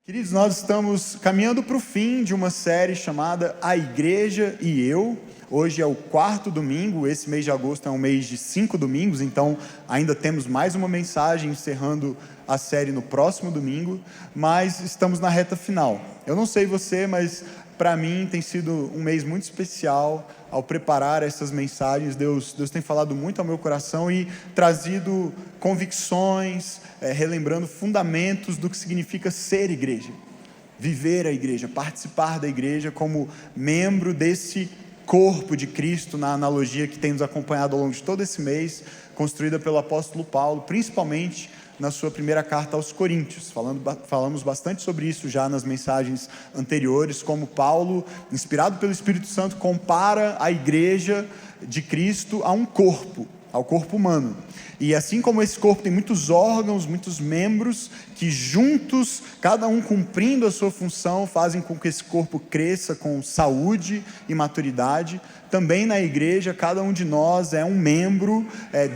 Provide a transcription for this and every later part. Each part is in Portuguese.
Queridos, nós estamos caminhando para o fim de uma série chamada A Igreja e Eu. Hoje é o 4º domingo, esse mês de agosto é um mês de 5 domingos, então ainda temos mais uma mensagem encerrando a série no próximo domingo, mas estamos na reta final. Eu não sei você, mas para mim tem sido um mês muito especial ao preparar essas mensagens. Deus tem falado muito ao meu coração e trazido convicções, relembrando fundamentos do que significa ser igreja, viver a igreja, participar da igreja como membro desse corpo de Cristo, na analogia que tem nos acompanhado ao longo de todo esse mês, construída pelo apóstolo Paulo, principalmente na sua primeira carta aos Coríntios. Falamos bastante sobre isso já nas mensagens anteriores, como Paulo, inspirado pelo Espírito Santo, compara a igreja de Cristo a um corpo, ao corpo humano. E assim como esse corpo tem muitos órgãos, muitos membros, que juntos, cada um cumprindo a sua função, fazem com que esse corpo cresça com saúde e maturidade, também na igreja, cada um de nós é um membro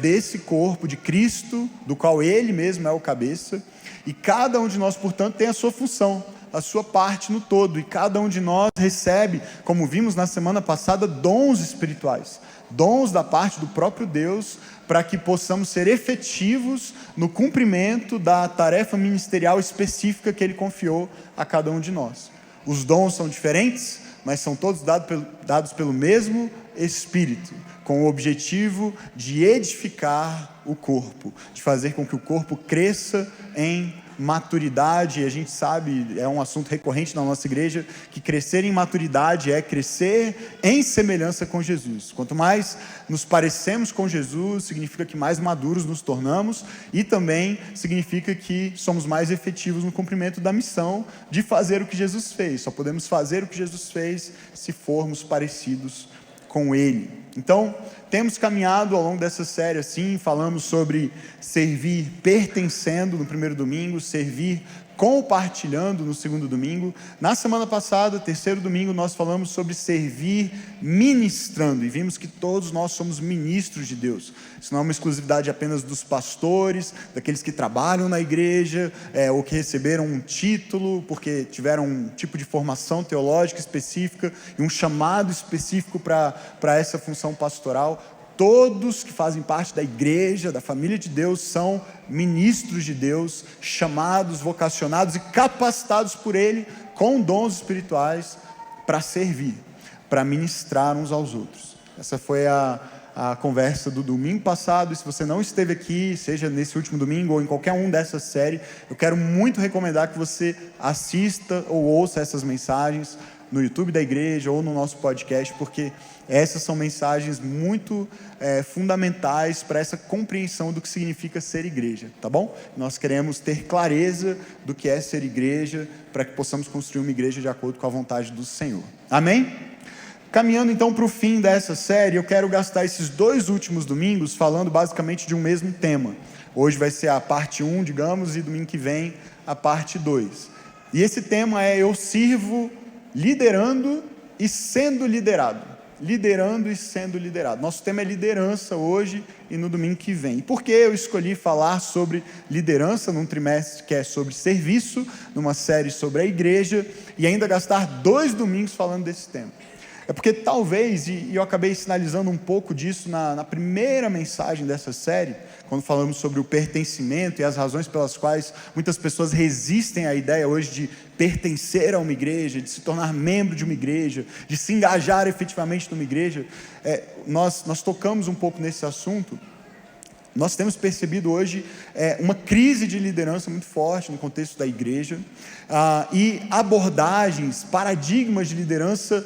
desse corpo de Cristo, do qual Ele mesmo é o cabeça, e cada um de nós, portanto, tem a sua função, a sua parte no todo, e cada um de nós recebe, como vimos na semana passada, dons espirituais, dons da parte do próprio Deus, para que possamos ser efetivos no cumprimento da tarefa ministerial específica que Ele confiou a cada um de nós. Os dons são diferentes, mas são todos dados pelo mesmo Espírito, com o objetivo de edificar o corpo, de fazer com que o corpo cresça em maturidade. E a gente sabe, é um assunto recorrente na nossa igreja, que crescer em maturidade é crescer em semelhança com Jesus. Quanto mais nos parecemos com Jesus, significa que mais maduros nos tornamos, e também significa que somos mais efetivos no cumprimento da missão de fazer o que Jesus fez. Só podemos fazer o que Jesus fez se formos parecidos com Ele. Então, temos caminhado ao longo dessa série assim, falamos sobre servir pertencendo no primeiro domingo, servir compartilhando no segundo domingo. Na semana passada, terceiro domingo, nós falamos sobre servir ministrando, e vimos que todos nós somos ministros de Deus. Isso não é uma exclusividade apenas dos pastores, daqueles que trabalham na igreja, ou que receberam um título, porque tiveram um tipo de formação teológica específica, e um chamado específico para essa função pastoral. Todos que fazem parte da igreja, da família de Deus, são ministros de Deus, chamados, vocacionados e capacitados por Ele, com dons espirituais, para servir, para ministrar uns aos outros. Essa foi a conversa do domingo passado, e se você não esteve aqui, seja nesse último domingo ou em qualquer um dessa série, eu quero muito recomendar que você assista ou ouça essas mensagens no YouTube da igreja ou no nosso podcast, porque essas são mensagens muito fundamentais para essa compreensão do que significa ser igreja, tá bom? Nós queremos ter clareza do que é ser igreja, para que possamos construir uma igreja de acordo com a vontade do Senhor. Amém? Caminhando então para o fim dessa série, eu quero gastar esses 2 últimos domingos falando basicamente de um mesmo tema. Hoje vai ser a parte 1, digamos, e domingo que vem a parte 2. E esse tema é: eu sirvo liderando e sendo liderado. Liderando e sendo liderado. Nosso tema é liderança hoje e no domingo que vem. E por que eu escolhi falar sobre liderança num trimestre que é sobre serviço, numa série sobre a igreja, e ainda gastar 2 domingos falando desse tema? É porque talvez, e eu acabei sinalizando um pouco disso na primeira mensagem dessa série, quando falamos sobre o pertencimento e as razões pelas quais muitas pessoas resistem à ideia hoje de pertencer a uma igreja, de se tornar membro de uma igreja, de se engajar efetivamente numa igreja. Nós tocamos um pouco nesse assunto. Nós temos percebido hoje uma crise de liderança muito forte no contexto da igreja, e abordagens, paradigmas de liderança,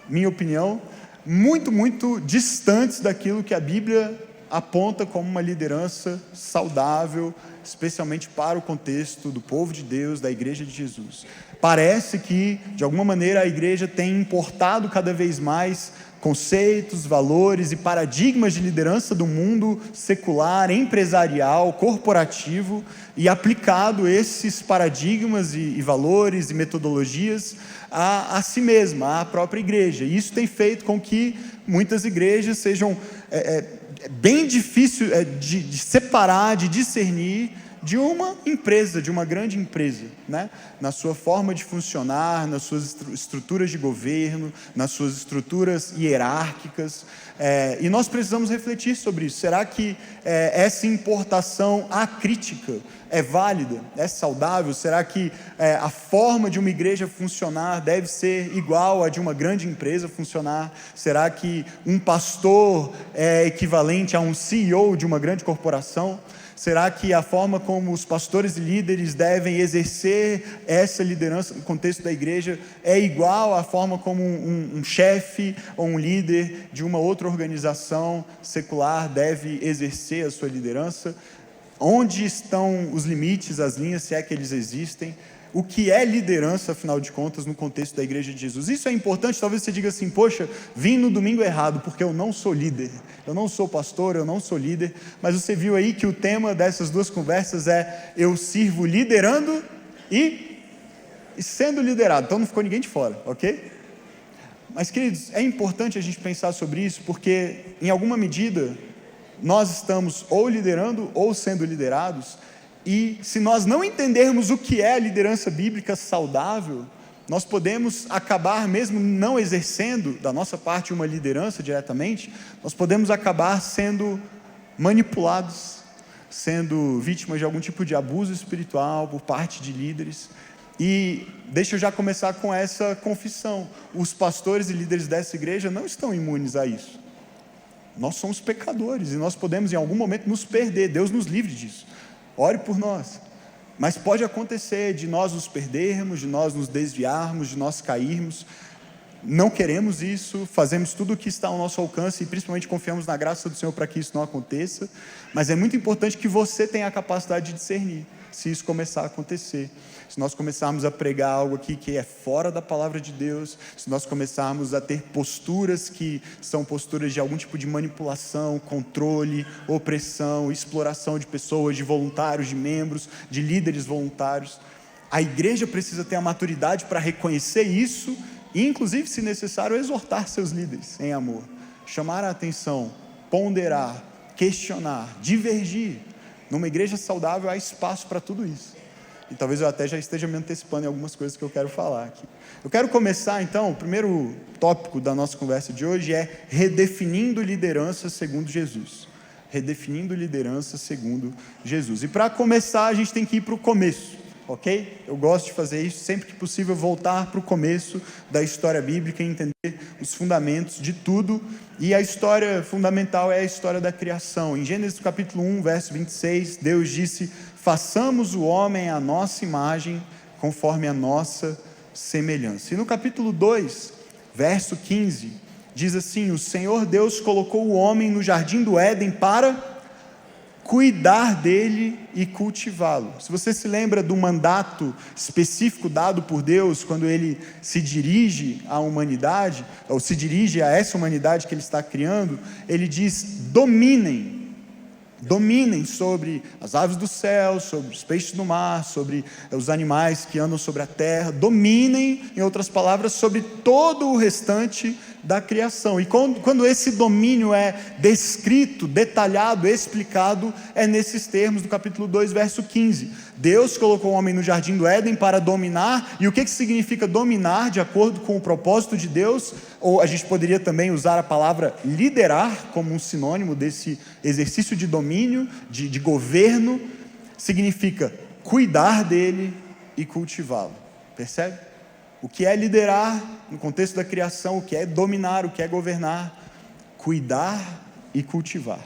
minha opinião, muito distantes daquilo que a Bíblia aponta como uma liderança saudável, especialmente para o contexto do povo de Deus, da igreja de Jesus. Parece que, de alguma maneira, a igreja tem importado cada vez mais conceitos, valores e paradigmas de liderança do mundo secular, empresarial, corporativo, e aplicado esses paradigmas e valores e metodologias a si mesma, à própria igreja. E isso tem feito com que muitas igrejas sejam bem difícil de separar, de discernir de uma empresa, de uma grande empresa, né? Na sua forma de funcionar, nas suas estruturas de governo, nas suas estruturas hierárquicas, e nós precisamos refletir sobre isso. Será que essa importação acrítica é válida, é saudável? Será que a forma de uma igreja funcionar deve ser igual à de uma grande empresa funcionar? Será que um pastor é equivalente a um CEO de uma grande corporação? Será que a forma como os pastores e líderes devem exercer essa liderança no contexto da igreja é igual à forma como um chefe ou um líder de uma outra organização secular deve exercer a sua liderança? Onde estão os limites, as linhas, se é que eles existem? O que é liderança, afinal de contas, no contexto da igreja de Jesus? Isso é importante. Talvez você diga assim: poxa, vim no domingo errado, porque eu não sou líder, eu não sou pastor, eu não sou líder. Mas você viu aí que o tema dessas duas conversas é: eu sirvo liderando e sendo liderado. Então não ficou ninguém de fora, ok? Mas, queridos, é importante a gente pensar sobre isso, porque em alguma medida nós estamos ou liderando ou sendo liderados. E se nós não entendermos o que é a liderança bíblica saudável, nós podemos acabar, mesmo não exercendo da nossa parte uma liderança diretamente, nós podemos acabar sendo manipulados, sendo vítimas de algum tipo de abuso espiritual por parte de líderes. E deixa eu já começar com essa confissão: os pastores e líderes dessa igreja não estão imunes a isso. Nós somos pecadores e nós podemos em algum momento nos perder. Deus nos livre disso. Ore por nós. Mas pode acontecer de nós nos perdermos, de nós nos desviarmos, de nós cairmos. Não queremos isso, fazemos tudo o que está ao nosso alcance e principalmente confiamos na graça do Senhor para que isso não aconteça. Mas é muito importante que você tenha a capacidade de discernir se isso começar a acontecer. Se nós começarmos a pregar algo aqui que é fora da palavra de Deus, se nós começarmos a ter posturas que são posturas de algum tipo de manipulação, controle, opressão, exploração de pessoas, de voluntários, de membros, de líderes voluntários, a igreja precisa ter a maturidade para reconhecer isso e, inclusive, se necessário, exortar seus líderes em amor, chamar a atenção, ponderar, questionar, divergir. Numa igreja saudável há espaço para tudo isso. E talvez eu até já esteja me antecipando em algumas coisas que eu quero falar aqui. Eu quero começar então, o primeiro tópico da nossa conversa de hoje é redefinindo liderança segundo Jesus. Redefinindo liderança segundo Jesus. E para começar a gente tem que ir para o começo, ok? Eu gosto de fazer isso, sempre que possível voltar para o começo da história bíblica e entender os fundamentos de tudo. E a história fundamental é a história da criação. Em Gênesis capítulo 1, verso 26, Deus disse: façamos o homem à nossa imagem, conforme a nossa semelhança. E no capítulo 2, verso 15, diz assim: o Senhor Deus colocou o homem no jardim do Éden para cuidar dele e cultivá-lo. Se você se lembra do mandato específico dado por Deus, quando ele se dirige à humanidade, ou se dirige a essa humanidade que ele está criando, ele diz: dominem sobre as aves do céu, sobre os peixes do mar, sobre os animais que andam sobre a terra, dominem, em outras palavras, sobre todo o restante da criação. E quando esse domínio é descrito, detalhado, explicado, é nesses termos do capítulo 2, verso 15. Deus colocou o homem no jardim do Éden para dominar. E o que significa dominar de acordo com o propósito de Deus? Ou a gente poderia também usar a palavra liderar como um sinônimo desse exercício de domínio, de governo. Significa cuidar dele e cultivá-lo. Percebe? O que é liderar no contexto da criação, o que é dominar, o que é governar, cuidar e cultivar.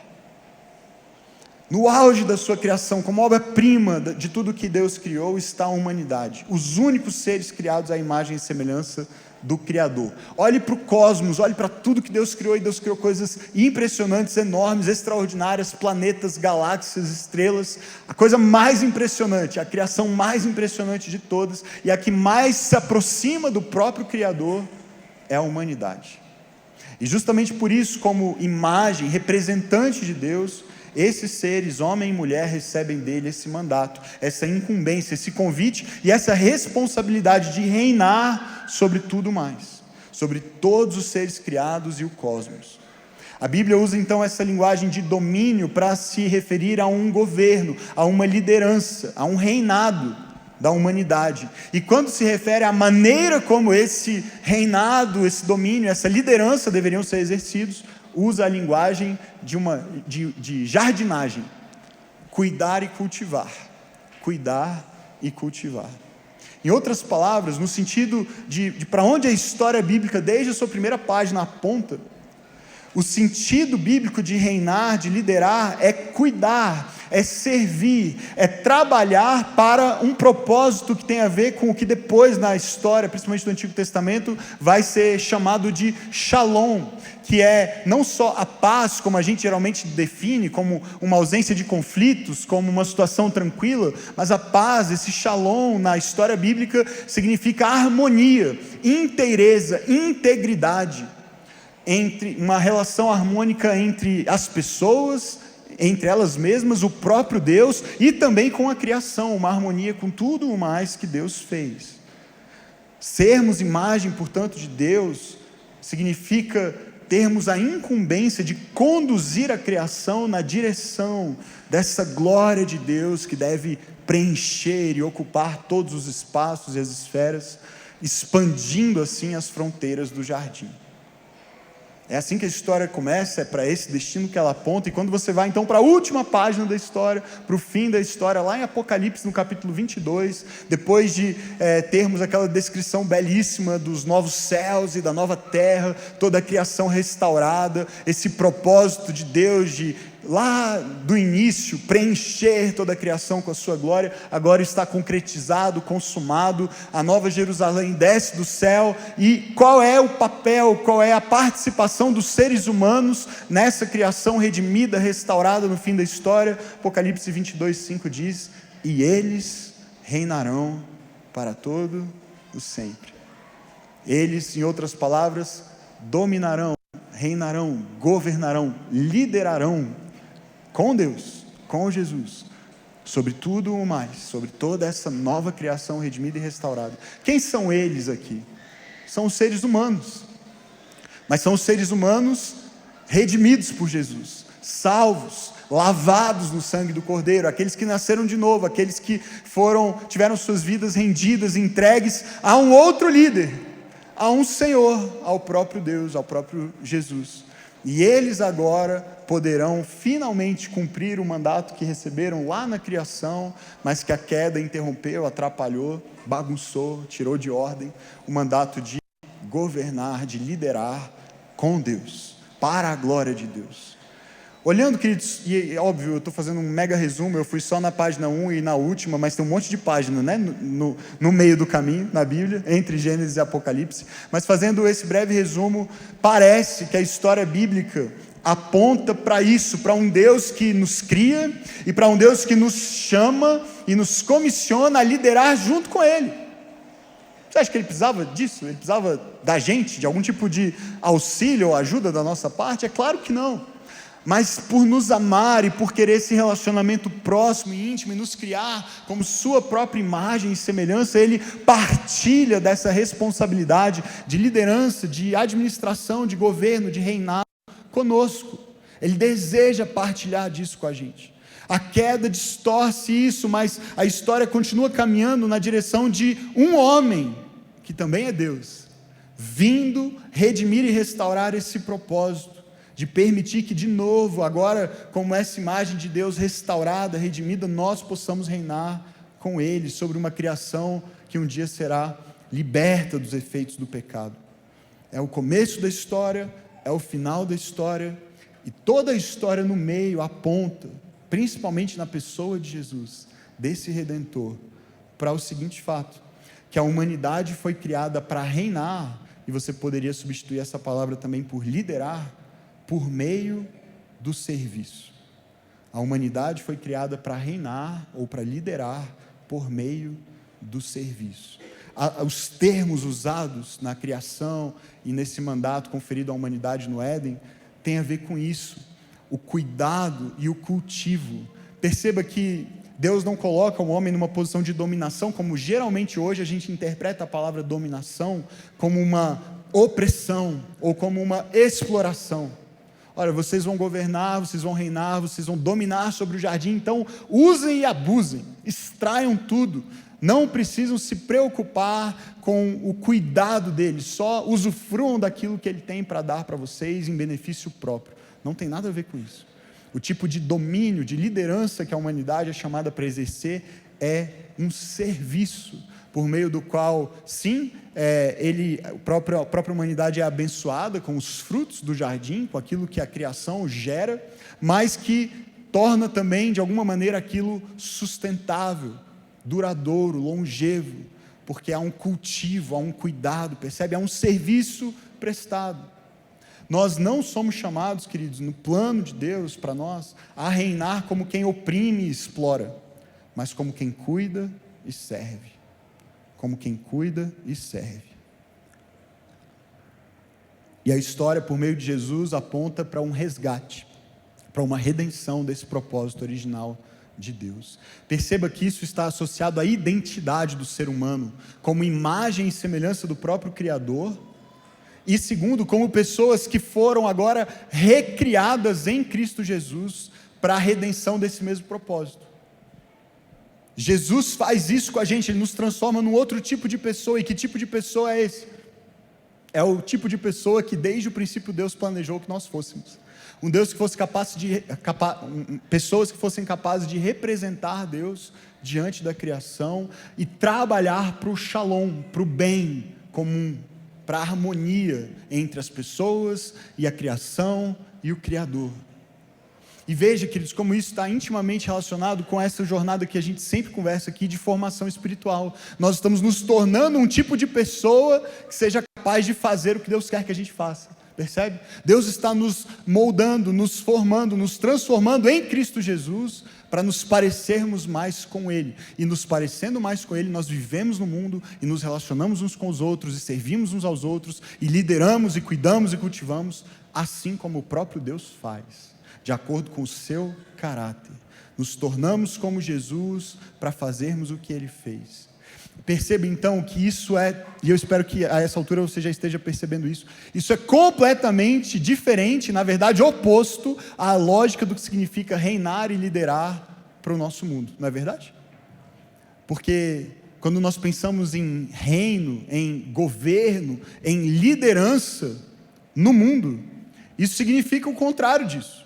No auge da sua criação, como obra-prima de tudo que Deus criou, está a humanidade, os únicos seres criados à imagem e semelhança do Criador. Olhe para o cosmos, olhe para tudo que Deus criou, e Deus criou coisas impressionantes, enormes, extraordinárias, planetas, galáxias, estrelas. A coisa mais impressionante, a criação mais impressionante de todas, e a que mais se aproxima do próprio Criador, é a humanidade. E justamente por isso, como imagem, representante de Deus, esses seres, homem e mulher, recebem dele esse mandato, essa incumbência, esse convite e essa responsabilidade de reinar sobre tudo mais, sobre todos os seres criados e o cosmos. A Bíblia usa então essa linguagem de domínio para se referir a um governo, a uma liderança, a um reinado da humanidade. E quando se refere à maneira como esse reinado, esse domínio, essa liderança deveriam ser exercidos, usa a linguagem de jardinagem. Cuidar e cultivar. Cuidar e cultivar. Em outras palavras, no sentido de para onde a história bíblica, desde a sua primeira página, aponta, o sentido bíblico de reinar, de liderar, é cuidar, é servir, é trabalhar para um propósito que tem a ver com o que depois na história, principalmente do Antigo Testamento, vai ser chamado de Shalom, que é não só a paz, como a gente geralmente define, como uma ausência de conflitos, como uma situação tranquila, mas a paz, esse Shalom na história bíblica, significa harmonia, inteireza, integridade, entre uma relação harmônica entre as pessoas, entre elas mesmas, o próprio Deus, e também com a criação, uma harmonia com tudo o mais que Deus fez. Sermos imagem, portanto, de Deus, significa termos a incumbência de conduzir a criação na direção dessa glória de Deus que deve preencher e ocupar todos os espaços e as esferas, expandindo assim as fronteiras do jardim. É assim que a história começa, é para esse destino que ela aponta. E quando você vai então para a última página da história, para o fim da história, lá em Apocalipse, no capítulo 22, depois de termos aquela descrição belíssima dos novos céus e da nova terra, toda a criação restaurada, esse propósito de Deus de lá do início, preencher toda a criação com a sua glória, agora está concretizado, consumado, a nova Jerusalém desce do céu. E qual é o papel, qual é a participação dos seres humanos nessa criação redimida, restaurada no fim da história? Apocalipse 22:5 diz: e eles reinarão para todo o sempre. Eles, em outras palavras, dominarão, reinarão, governarão, liderarão com Deus, com Jesus, sobre tudo o mais, sobre toda essa nova criação redimida e restaurada. Quem são eles aqui? São os seres humanos, mas são os seres humanos redimidos por Jesus, salvos, lavados no sangue do Cordeiro, aqueles que nasceram de novo, aqueles que tiveram suas vidas rendidas, entregues a um outro líder, a um Senhor, ao próprio Deus, ao próprio Jesus. E eles agora poderão finalmente cumprir o mandato que receberam lá na criação, mas que a queda interrompeu, atrapalhou, bagunçou, tirou de ordem, o mandato de governar, de liderar com Deus, para a glória de Deus. Olhando, queridos, e óbvio, eu estou fazendo um mega resumo, eu fui só na página 1 e na última, mas tem um monte de página, né, no meio do caminho, na Bíblia, entre Gênesis e Apocalipse, mas fazendo esse breve resumo, parece que a história bíblica aponta para isso, para um Deus que nos cria, e para um Deus que nos chama e nos comissiona a liderar junto com Ele. Você acha que Ele precisava disso? Ele precisava da gente, de algum tipo de auxílio ou ajuda da nossa parte? É claro que não. Mas por nos amar e por querer esse relacionamento próximo e íntimo e nos criar como sua própria imagem e semelhança, Ele partilha dessa responsabilidade de liderança, de administração, de governo, de reinado conosco. Ele deseja partilhar disso com a gente. A queda distorce isso, mas a história continua caminhando na direção de um homem, que também é Deus, vindo redimir e restaurar esse propósito, de permitir que de novo, agora como essa imagem de Deus restaurada, redimida, nós possamos reinar com Ele, sobre uma criação que um dia será liberta dos efeitos do pecado. É o começo da história, é o final da história, e toda a história no meio aponta, principalmente na pessoa de Jesus, desse Redentor, para o seguinte fato, que a humanidade foi criada para reinar, e você poderia substituir essa palavra também por liderar, por meio do serviço. A humanidade foi criada para reinar, ou para liderar, por meio do serviço. Os termos usados na criação e nesse mandato conferido à humanidade no Éden, tem a ver com isso, o cuidado e o cultivo. Perceba que Deus não coloca o homem numa posição de dominação, como geralmente hoje a gente interpreta a palavra dominação como uma opressão, ou como uma exploração. Olha, vocês vão governar, vocês vão reinar, vocês vão dominar sobre o jardim, então usem e abusem, extraiam tudo, não precisam se preocupar com o cuidado dele, só usufruam daquilo que ele tem para dar para vocês em benefício próprio. Não tem nada a ver com isso. O tipo de domínio, de liderança que a humanidade é chamada para exercer é um serviço, por meio do qual, sim, a própria humanidade é abençoada com os frutos do jardim, com aquilo que a criação gera, mas que torna também, de alguma maneira, aquilo sustentável, duradouro, longevo, porque há um cultivo, há um cuidado, percebe? Há um serviço prestado. Nós não somos chamados, queridos, no plano de Deus para nós, a reinar como quem oprime e explora, mas como quem cuida e serve. Como quem cuida e serve. E a história, por meio de Jesus, aponta para um resgate, para uma redenção desse propósito original de Deus. Perceba que isso está associado à identidade do ser humano, como imagem e semelhança do próprio Criador, e segundo, como pessoas que foram agora recriadas em Cristo Jesus, para a redenção desse mesmo propósito. Jesus faz isso com a gente, Ele nos transforma num outro tipo de pessoa. E que tipo de pessoa é esse? É o tipo de pessoa que desde o princípio Deus planejou que nós fôssemos. Um Deus que fosse pessoas que fossem capazes de representar Deus diante da criação e trabalhar para o shalom, para o bem comum, para a harmonia entre as pessoas e a criação e o Criador. E veja, queridos, como isso está intimamente relacionado com essa jornada que a gente sempre conversa aqui de formação espiritual. Nós estamos nos tornando um tipo de pessoa que seja capaz de fazer o que Deus quer que a gente faça, percebe? Deus está nos moldando, nos formando, nos transformando em Cristo Jesus para nos parecermos mais com Ele. E nos parecendo mais com Ele, nós vivemos no mundo e nos relacionamos uns com os outros e servimos uns aos outros e lideramos e cuidamos e cultivamos, assim como o próprio Deus faz, de acordo com o seu caráter. Nos tornamos como Jesus para fazermos o que Ele fez. Perceba então que isso e eu espero que a essa altura você já esteja percebendo isso é completamente diferente, na verdade oposto à lógica do que significa reinar e liderar para o nosso mundo, não é verdade? Porque quando nós pensamos em reino, em governo, em liderança no mundo, isso significa o contrário disso.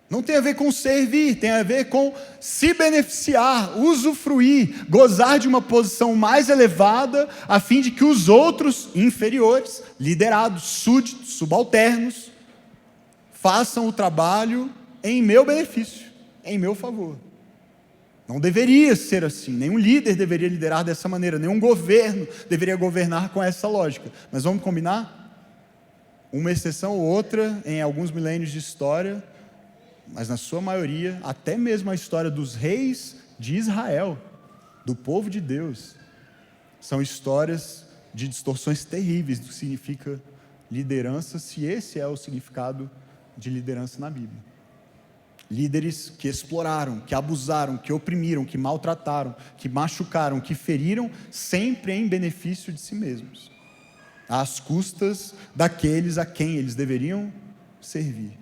Não tem a ver com servir, tem a ver com se beneficiar, usufruir, gozar de uma posição mais elevada, a fim de que os outros inferiores, liderados, súditos, subalternos, façam o trabalho em meu benefício, em meu favor. Não deveria ser assim, nenhum líder deveria liderar dessa maneira, nenhum governo deveria governar com essa lógica. Mas vamos combinar? Uma exceção ou outra em alguns milênios de história, mas na sua maioria, até mesmo a história dos reis de Israel, do povo de Deus, são histórias de distorções terríveis do que significa liderança, se esse é o significado de liderança na Bíblia. Líderes que exploraram, que abusaram, que oprimiram, que maltrataram, que machucaram, que feriram, sempre em benefício de si mesmos, às custas daqueles a quem eles deveriam servir.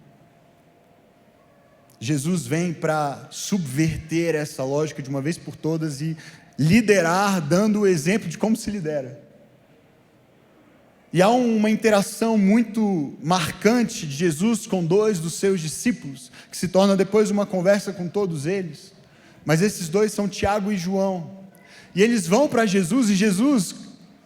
Jesus vem para subverter essa lógica de uma vez por todas e liderar, dando o exemplo de como se lidera. E há uma interação muito marcante de Jesus com dois dos seus discípulos, que se torna depois uma conversa com todos eles. Mas esses dois são Tiago e João. E eles vão para Jesus, e Jesus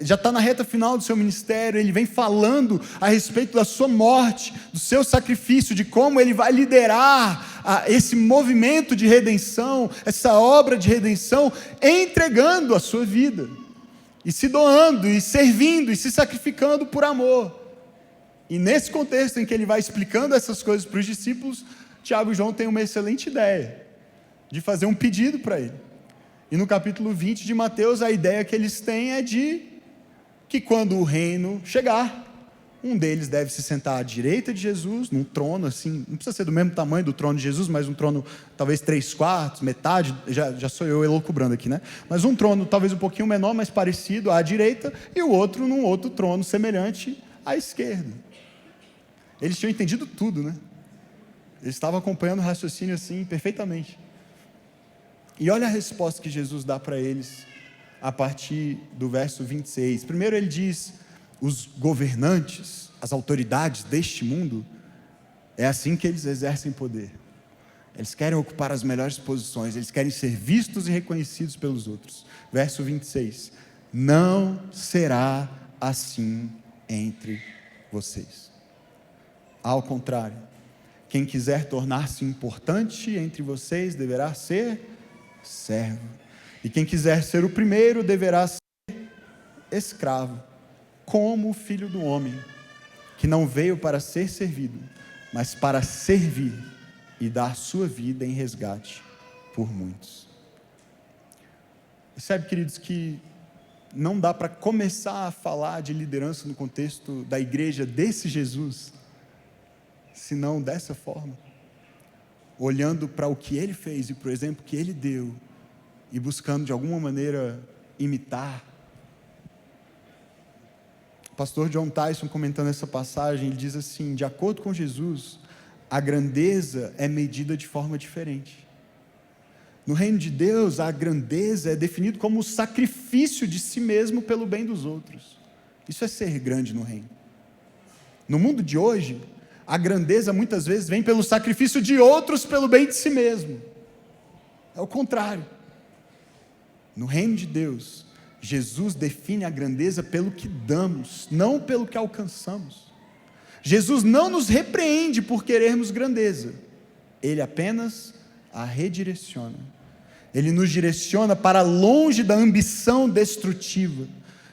já está na reta final do seu ministério, ele vem falando a respeito da sua morte, do seu sacrifício, de como ele vai liderar esse movimento de redenção, essa obra de redenção, entregando a sua vida, e se doando, e servindo, e se sacrificando por amor. E nesse contexto em que ele vai explicando essas coisas para os discípulos, Tiago e João têm uma excelente ideia, de fazer um pedido para ele. E no capítulo 20 de Mateus, a ideia que eles têm é de que quando o reino chegar, um deles deve se sentar à direita de Jesus, num trono assim, não precisa ser do mesmo tamanho do trono de Jesus, mas um trono talvez 3/4, metade, já sou eu elucubrando aqui, né? Mas um trono talvez um pouquinho menor, mas parecido à direita, e o outro num outro trono semelhante à esquerda. Eles tinham entendido tudo, né? Eles estavam acompanhando o raciocínio assim perfeitamente. E olha a resposta que Jesus dá para eles a partir do verso 26. Primeiro ele diz: os governantes, as autoridades deste mundo, é assim que eles exercem poder. Eles querem ocupar as melhores posições, eles querem ser vistos e reconhecidos pelos outros. Verso 26. Não será assim entre vocês. Ao contrário, quem quiser tornar-se importante entre vocês deverá ser servo. E quem quiser ser o primeiro deverá ser escravo, como o Filho do Homem, que não veio para ser servido, mas para servir e dar sua vida em resgate por muitos. Percebe, queridos, que não dá para começar a falar de liderança no contexto da igreja desse Jesus, senão dessa forma, olhando para o que ele fez e para o exemplo que ele deu, e buscando de alguma maneira imitar. O pastor John Tyson, comentando essa passagem, ele diz assim: de acordo com Jesus, a grandeza é medida de forma diferente. No reino de Deus, a grandeza é definida como o sacrifício de si mesmo pelo bem dos outros. Isso é ser grande no reino. No mundo de hoje, a grandeza muitas vezes vem pelo sacrifício de outros pelo bem de si mesmo. É o contrário. No reino de Deus, Jesus define a grandeza pelo que damos, não pelo que alcançamos. Jesus não nos repreende por querermos grandeza, Ele apenas a redireciona. Ele nos direciona para longe da ambição destrutiva,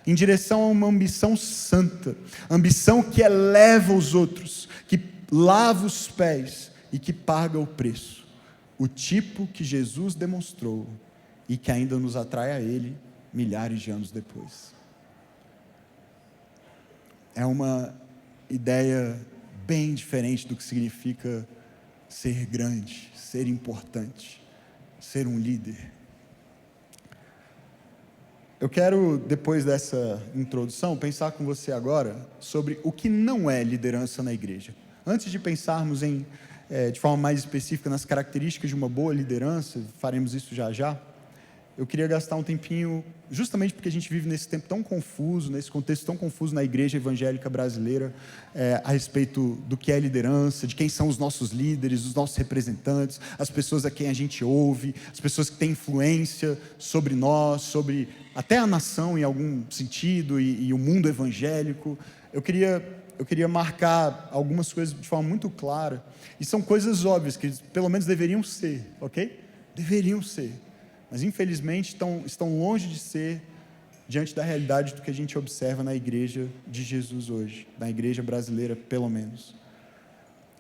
em direção a uma ambição santa, ambição que eleva os outros, que lava os pés e que paga o preço, o tipo que Jesus demonstrou e que ainda nos atrai a Ele milhares de anos depois. É uma ideia bem diferente do que significa ser grande, ser importante, ser um líder. Eu quero, depois dessa introdução, pensar com você agora sobre o que não é liderança na igreja. Antes de pensarmos de forma mais específica nas características de uma boa liderança, faremos isso já já, eu queria gastar um tempinho, justamente porque a gente vive nesse tempo tão confuso, nesse contexto tão confuso na igreja evangélica brasileira, a respeito do que é liderança, de quem são os nossos líderes, os nossos representantes, as pessoas a quem a gente ouve, as pessoas que têm influência sobre nós, sobre até a nação em algum sentido, e o mundo evangélico. Eu queria marcar algumas coisas de forma muito clara, e são coisas óbvias, que pelo menos deveriam ser, ok? Deveriam ser. Mas infelizmente estão longe de ser diante da realidade do que a gente observa na igreja de Jesus hoje, na igreja brasileira pelo menos.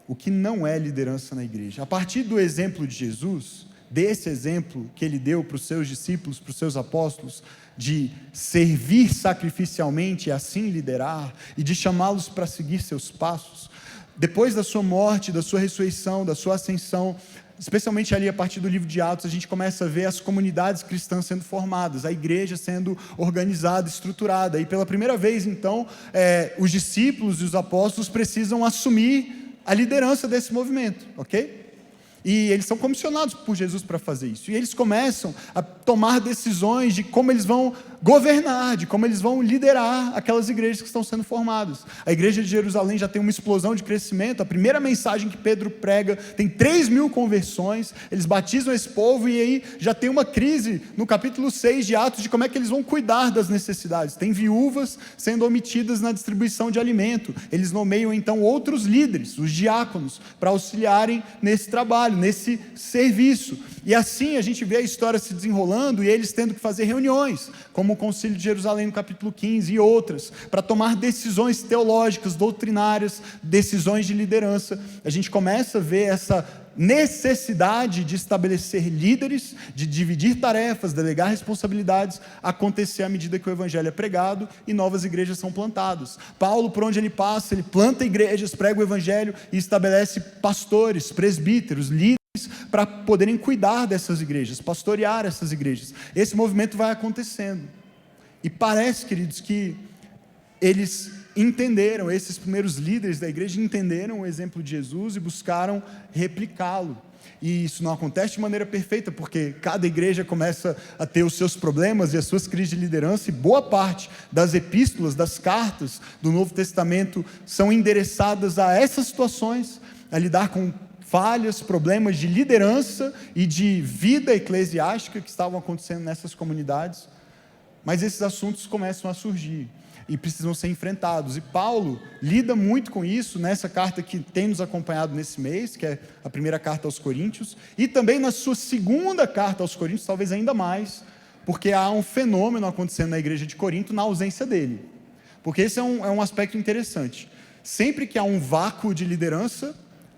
O que não é liderança na igreja? A partir do exemplo de Jesus, desse exemplo que ele deu para os seus discípulos, para os seus apóstolos, de servir sacrificialmente e assim liderar, e de chamá-los para seguir seus passos, depois da sua morte, da sua ressurreição, da sua ascensão, especialmente ali a partir do livro de Atos, a gente começa a ver as comunidades cristãs sendo formadas, a igreja sendo organizada, estruturada, e pela primeira vez então, os discípulos e os apóstolos precisam assumir a liderança desse movimento, ok? E eles são comissionados por Jesus para fazer isso, e eles começam a tomar decisões de como eles vão governar, de como eles vão liderar aquelas igrejas que estão sendo formadas. A igreja de Jerusalém já tem uma explosão de crescimento. A primeira mensagem que Pedro prega tem 3.000 conversões, eles batizam esse povo, e aí já tem uma crise no capítulo 6 de Atos, de como é que eles vão cuidar das necessidades. Tem viúvas sendo omitidas na distribuição de alimento, eles nomeiam então outros líderes, os diáconos, para auxiliarem nesse trabalho, nesse serviço, e assim a gente vê a história se desenrolando, e eles tendo que fazer reuniões, como o Concílio de Jerusalém no capítulo 15 e outras, para tomar decisões teológicas, doutrinárias, decisões de liderança. A gente começa a ver essa necessidade de estabelecer líderes, de dividir tarefas, delegar responsabilidades, acontecer à medida que o evangelho é pregado e novas igrejas são plantadas. Paulo, por onde ele passa, ele planta igrejas, prega o evangelho e estabelece pastores, presbíteros, líderes, para poderem cuidar dessas igrejas, pastorear essas igrejas. Esse movimento vai acontecendo, e parece, queridos, que eles entenderam, esses primeiros líderes da igreja entenderam o exemplo de Jesus e buscaram replicá-lo. E isso não acontece de maneira perfeita, porque cada igreja começa a ter os seus problemas e as suas crises de liderança, e boa parte das epístolas, das cartas do Novo Testamento são endereçadas a essas situações, a lidar com falhas, problemas de liderança e de vida eclesiástica que estavam acontecendo nessas comunidades. Mas esses assuntos começam a surgir e precisam ser enfrentados, e Paulo lida muito com isso nessa carta que tem nos acompanhado nesse mês, que é a primeira carta aos Coríntios, e também na sua segunda carta aos Coríntios, talvez ainda mais, porque há um fenômeno acontecendo na igreja de Corinto na ausência dele, porque esse é um aspecto interessante. Sempre que há um vácuo de liderança,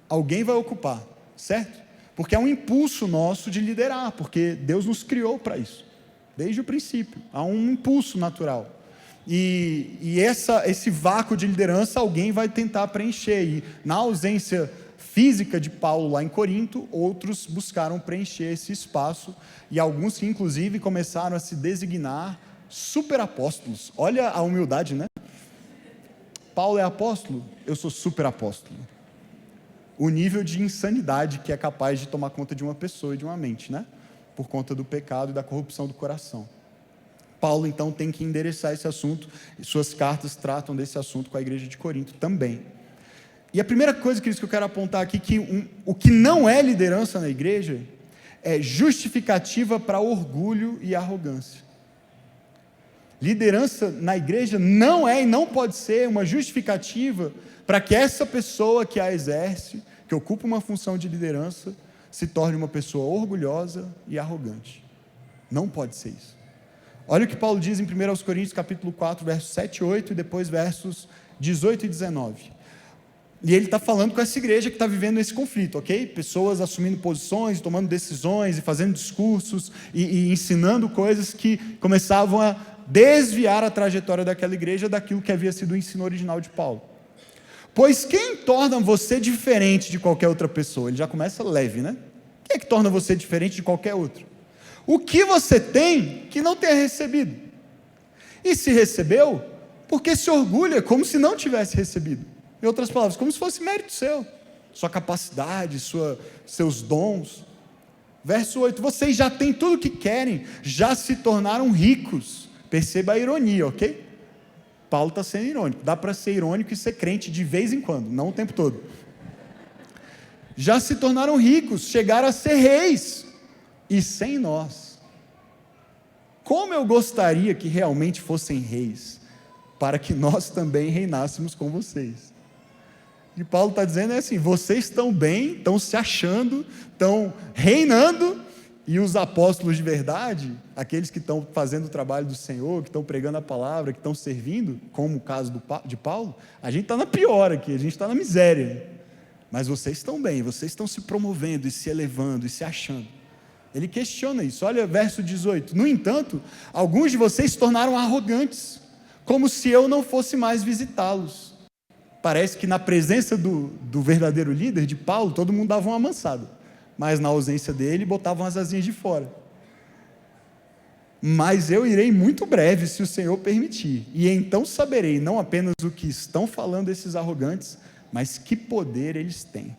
alguém vai ocupar, certo? Porque é um impulso nosso de liderar, porque Deus nos criou para isso, desde o princípio, há um impulso natural. E esse vácuo de liderança alguém vai tentar preencher, e na ausência física de Paulo lá em Corinto, outros buscaram preencher esse espaço, e alguns que inclusive começaram a se designar superapóstolos. Olha a humildade, né? Paulo é apóstolo, eu sou superapóstolo. O nível de insanidade que é capaz de tomar conta de uma pessoa e de uma mente, né? Por conta do pecado e da corrupção do coração. Paulo, então, tem que endereçar esse assunto, e suas cartas tratam desse assunto com a igreja de Corinto também. E a primeira coisa, queridos, que eu quero apontar aqui, que o que não é liderança na igreja, é justificativa para orgulho e arrogância. Liderança na igreja não é e não pode ser uma justificativa para que essa pessoa que a exerce, que ocupa uma função de liderança, se torne uma pessoa orgulhosa e arrogante. Não pode ser isso. Olha o que Paulo diz em 1 Coríntios capítulo 4, versos 7 e 8, e depois versos 18 e 19. E ele está falando com essa igreja que está vivendo esse conflito, ok? Pessoas assumindo posições, tomando decisões, e fazendo discursos, e ensinando coisas que começavam a desviar a trajetória daquela igreja daquilo que havia sido o ensino original de Paulo. Pois quem torna você diferente de qualquer outra pessoa? Ele já começa leve, né? Quem é que torna você diferente de qualquer outro? O que você tem que não tenha recebido? E se recebeu, porque se orgulha como se não tivesse recebido. Em outras palavras, como se fosse mérito seu, sua capacidade, seus dons. Verso 8, vocês já têm tudo o que querem, já se tornaram ricos. Perceba a ironia, ok? Paulo está sendo irônico. Dá para ser irônico e ser crente de vez em quando, não o tempo todo. Já se tornaram ricos, chegaram a ser reis, e sem nós. Como eu gostaria que realmente fossem reis, para que nós também reinássemos com vocês. E Paulo está dizendo assim, vocês estão bem, estão se achando, estão reinando, e os apóstolos de verdade, aqueles que estão fazendo o trabalho do Senhor, que estão pregando a palavra, que estão servindo, como o caso de Paulo, a gente está na pior aqui, a gente está na miséria. Mas vocês estão bem, vocês estão se promovendo e se elevando e se achando. Ele questiona isso, olha verso 18, no entanto, alguns de vocês se tornaram arrogantes, como se eu não fosse mais visitá-los. Parece que na presença do verdadeiro líder, de Paulo, todo mundo dava uma amansada, mas na ausência dele, botavam as asinhas de fora. Mas eu irei muito breve, se o Senhor permitir, e então saberei não apenas o que estão falando esses arrogantes, mas que poder eles têm.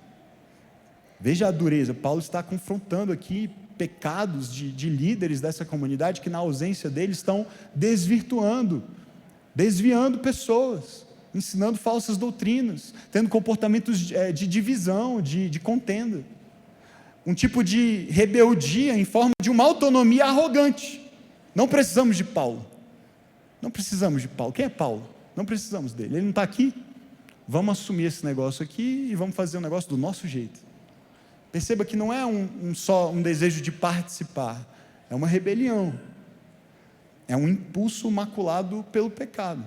Veja a dureza, Paulo está confrontando aqui pecados de líderes dessa comunidade que na ausência deles estão desvirtuando, desviando pessoas, ensinando falsas doutrinas, tendo comportamentos de divisão, de contenda, um tipo de rebeldia em forma de uma autonomia arrogante. Não precisamos de Paulo, não precisamos de Paulo. Quem é Paulo? Não precisamos dele, ele não está aqui, vamos assumir esse negócio aqui e vamos fazer o negócio do nosso jeito. Perceba que não é só um desejo de participar, é uma rebelião, é um impulso maculado pelo pecado.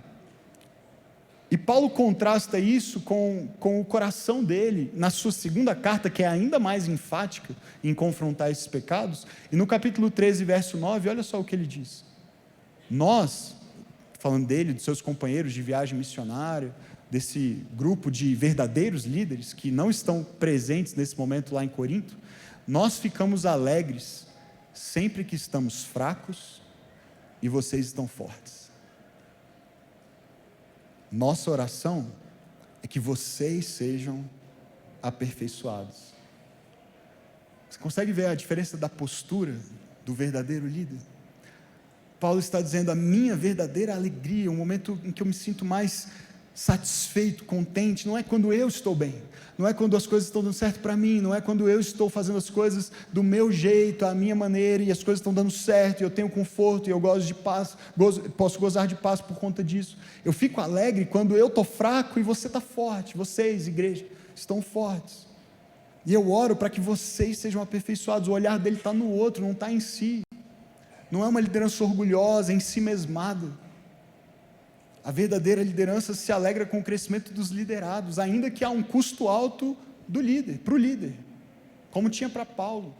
E Paulo contrasta isso com o coração dele, na sua segunda carta, que é ainda mais enfática em confrontar esses pecados, e no capítulo 13, verso 9, olha só o que ele diz. Nós, falando dele, dos seus companheiros de viagem missionária, desse grupo de verdadeiros líderes que não estão presentes nesse momento lá em Corinto, nós ficamos alegres sempre que estamos fracos e vocês estão fortes. Nossa oração é que vocês sejam aperfeiçoados. Você consegue ver a diferença da postura do verdadeiro líder? Paulo está dizendo, a minha verdadeira alegria, o momento em que eu me sinto mais satisfeito, contente, não é quando eu estou bem, não é quando as coisas estão dando certo para mim, não é quando eu estou fazendo as coisas do meu jeito, à minha maneira, e as coisas estão dando certo, e eu tenho conforto, e eu gosto de paz, posso gozar de paz por conta disso. Eu fico alegre quando eu estou fraco e você está forte, vocês, igreja, estão fortes. E eu oro para que vocês sejam aperfeiçoados, o olhar dele está no outro, não está em si. Não é uma liderança orgulhosa, em si mesmada. A verdadeira liderança se alegra com o crescimento dos liderados, ainda que há um custo alto do líder, para o líder, como tinha para Paulo.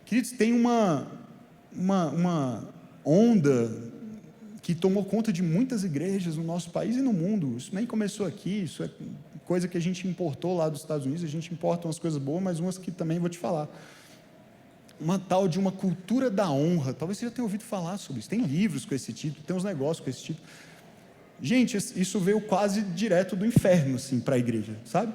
Queridos, tem uma onda que tomou conta de muitas igrejas no nosso país e no mundo. Isso nem começou aqui, isso é coisa que a gente importou lá dos Estados Unidos, a gente importa umas coisas boas, mas umas que também vou te falar. Uma tal de uma cultura da honra, talvez você já tenha ouvido falar sobre isso, tem livros com esse título, tem uns negócios com esse título. Gente, isso veio quase direto do inferno, assim, para a igreja, sabe?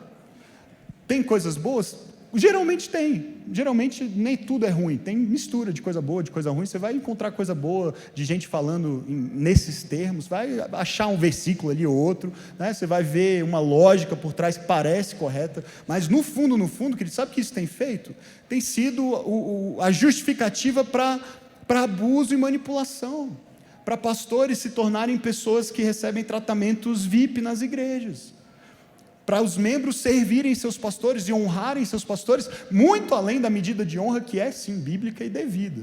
Tem coisas boas? Geralmente tem, geralmente nem tudo é ruim, tem mistura de coisa boa, de coisa ruim, você vai encontrar coisa boa, de gente falando nesses termos, vai achar um versículo ali ou outro, né? Você vai ver uma lógica por trás que parece correta, mas no fundo, querido, sabe o que isso tem feito? Tem sido a justificativa para abuso e manipulação, para pastores se tornarem pessoas que recebem tratamentos VIP nas igrejas, para os membros servirem seus pastores e honrarem seus pastores, muito além da medida de honra que é sim bíblica e devida.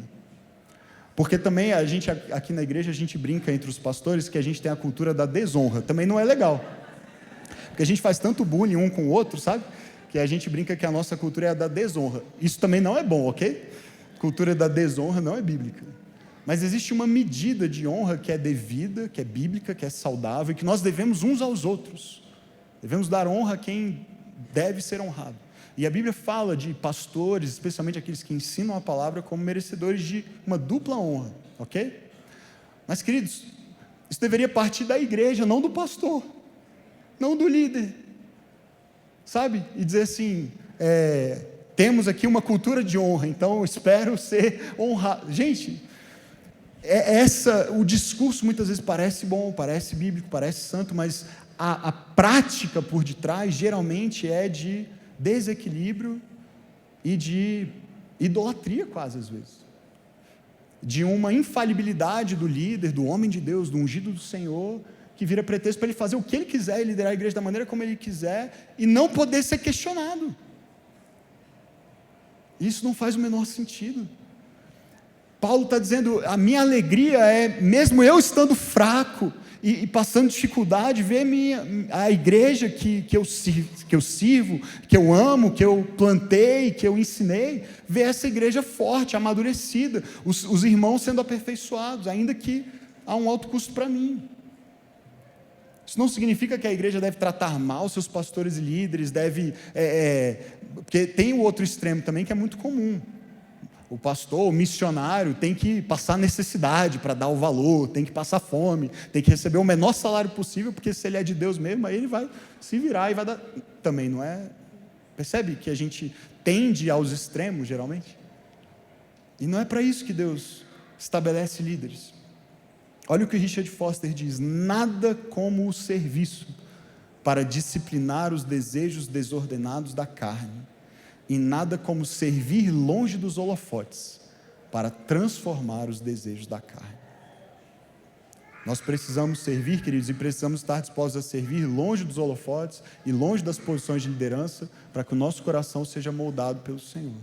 Porque também a gente aqui na igreja a gente brinca entre os pastores que a gente tem a cultura da desonra, também não é legal, porque a gente faz tanto bullying um com o outro, sabe? Que a gente brinca que a nossa cultura é a da desonra. Isso também não é bom, ok? Cultura da desonra não é bíblica. Mas existe uma medida de honra que é devida, que é bíblica, que é saudável, e que nós devemos uns aos outros. Devemos dar honra a quem deve ser honrado. E a Bíblia fala de pastores, especialmente aqueles que ensinam a palavra, como merecedores de uma dupla honra, ok? Mas, queridos, isso deveria partir da igreja, não do pastor, não do líder, sabe? E dizer assim, temos aqui uma cultura de honra, então eu espero ser honrado. Gente, o discurso muitas vezes parece bom, parece bíblico, parece santo, mas a prática por detrás geralmente é de desequilíbrio e de idolatria quase às vezes, de uma infalibilidade do líder, do homem de Deus, do ungido do Senhor, que vira pretexto para ele fazer o que ele quiser e liderar a igreja da maneira como ele quiser e não poder ser questionado. Isso não faz o menor sentido. Paulo está dizendo, a minha alegria é, mesmo eu estando fraco e passando dificuldade, ver a igreja que eu sirvo, que eu amo, que eu plantei, que eu ensinei, ver essa igreja forte, amadurecida, os irmãos sendo aperfeiçoados, ainda que há um alto custo para mim. Isso não significa que a igreja deve tratar mal seus pastores e líderes, porque tem o outro extremo também que é muito comum. O pastor, o missionário tem que passar necessidade para dar o valor, tem que passar fome, tem que receber o menor salário possível, porque se ele é de Deus mesmo, aí ele vai se virar e vai dar. Também não é. Percebe que a gente tende aos extremos, geralmente? E não é para isso que Deus estabelece líderes. Olha o que Richard Foster diz: nada como o serviço para disciplinar os desejos desordenados da carne, e nada como servir longe dos holofotes para transformar os desejos da carne. Nós precisamos servir, queridos, e precisamos estar dispostos a servir longe dos holofotes e longe das posições de liderança, para que o nosso coração seja moldado pelo Senhor.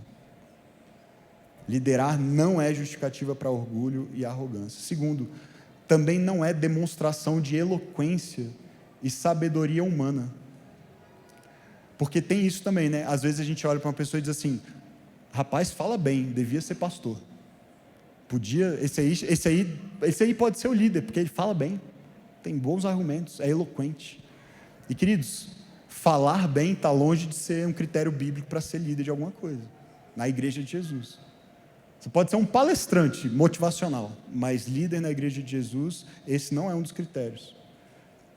Liderar não é justificativa para orgulho e arrogância. Segundo, também não é demonstração de eloquência e sabedoria humana. Porque tem isso também, né? Às vezes a gente olha para uma pessoa e diz assim, rapaz, fala bem, devia ser pastor. Esse aí pode ser o líder, porque ele fala bem, tem bons argumentos, é eloquente. E queridos, falar bem está longe de ser um critério bíblico para ser líder de alguma coisa, na igreja de Jesus. Você pode ser um palestrante motivacional, mas líder na igreja de Jesus, esse não é um dos critérios.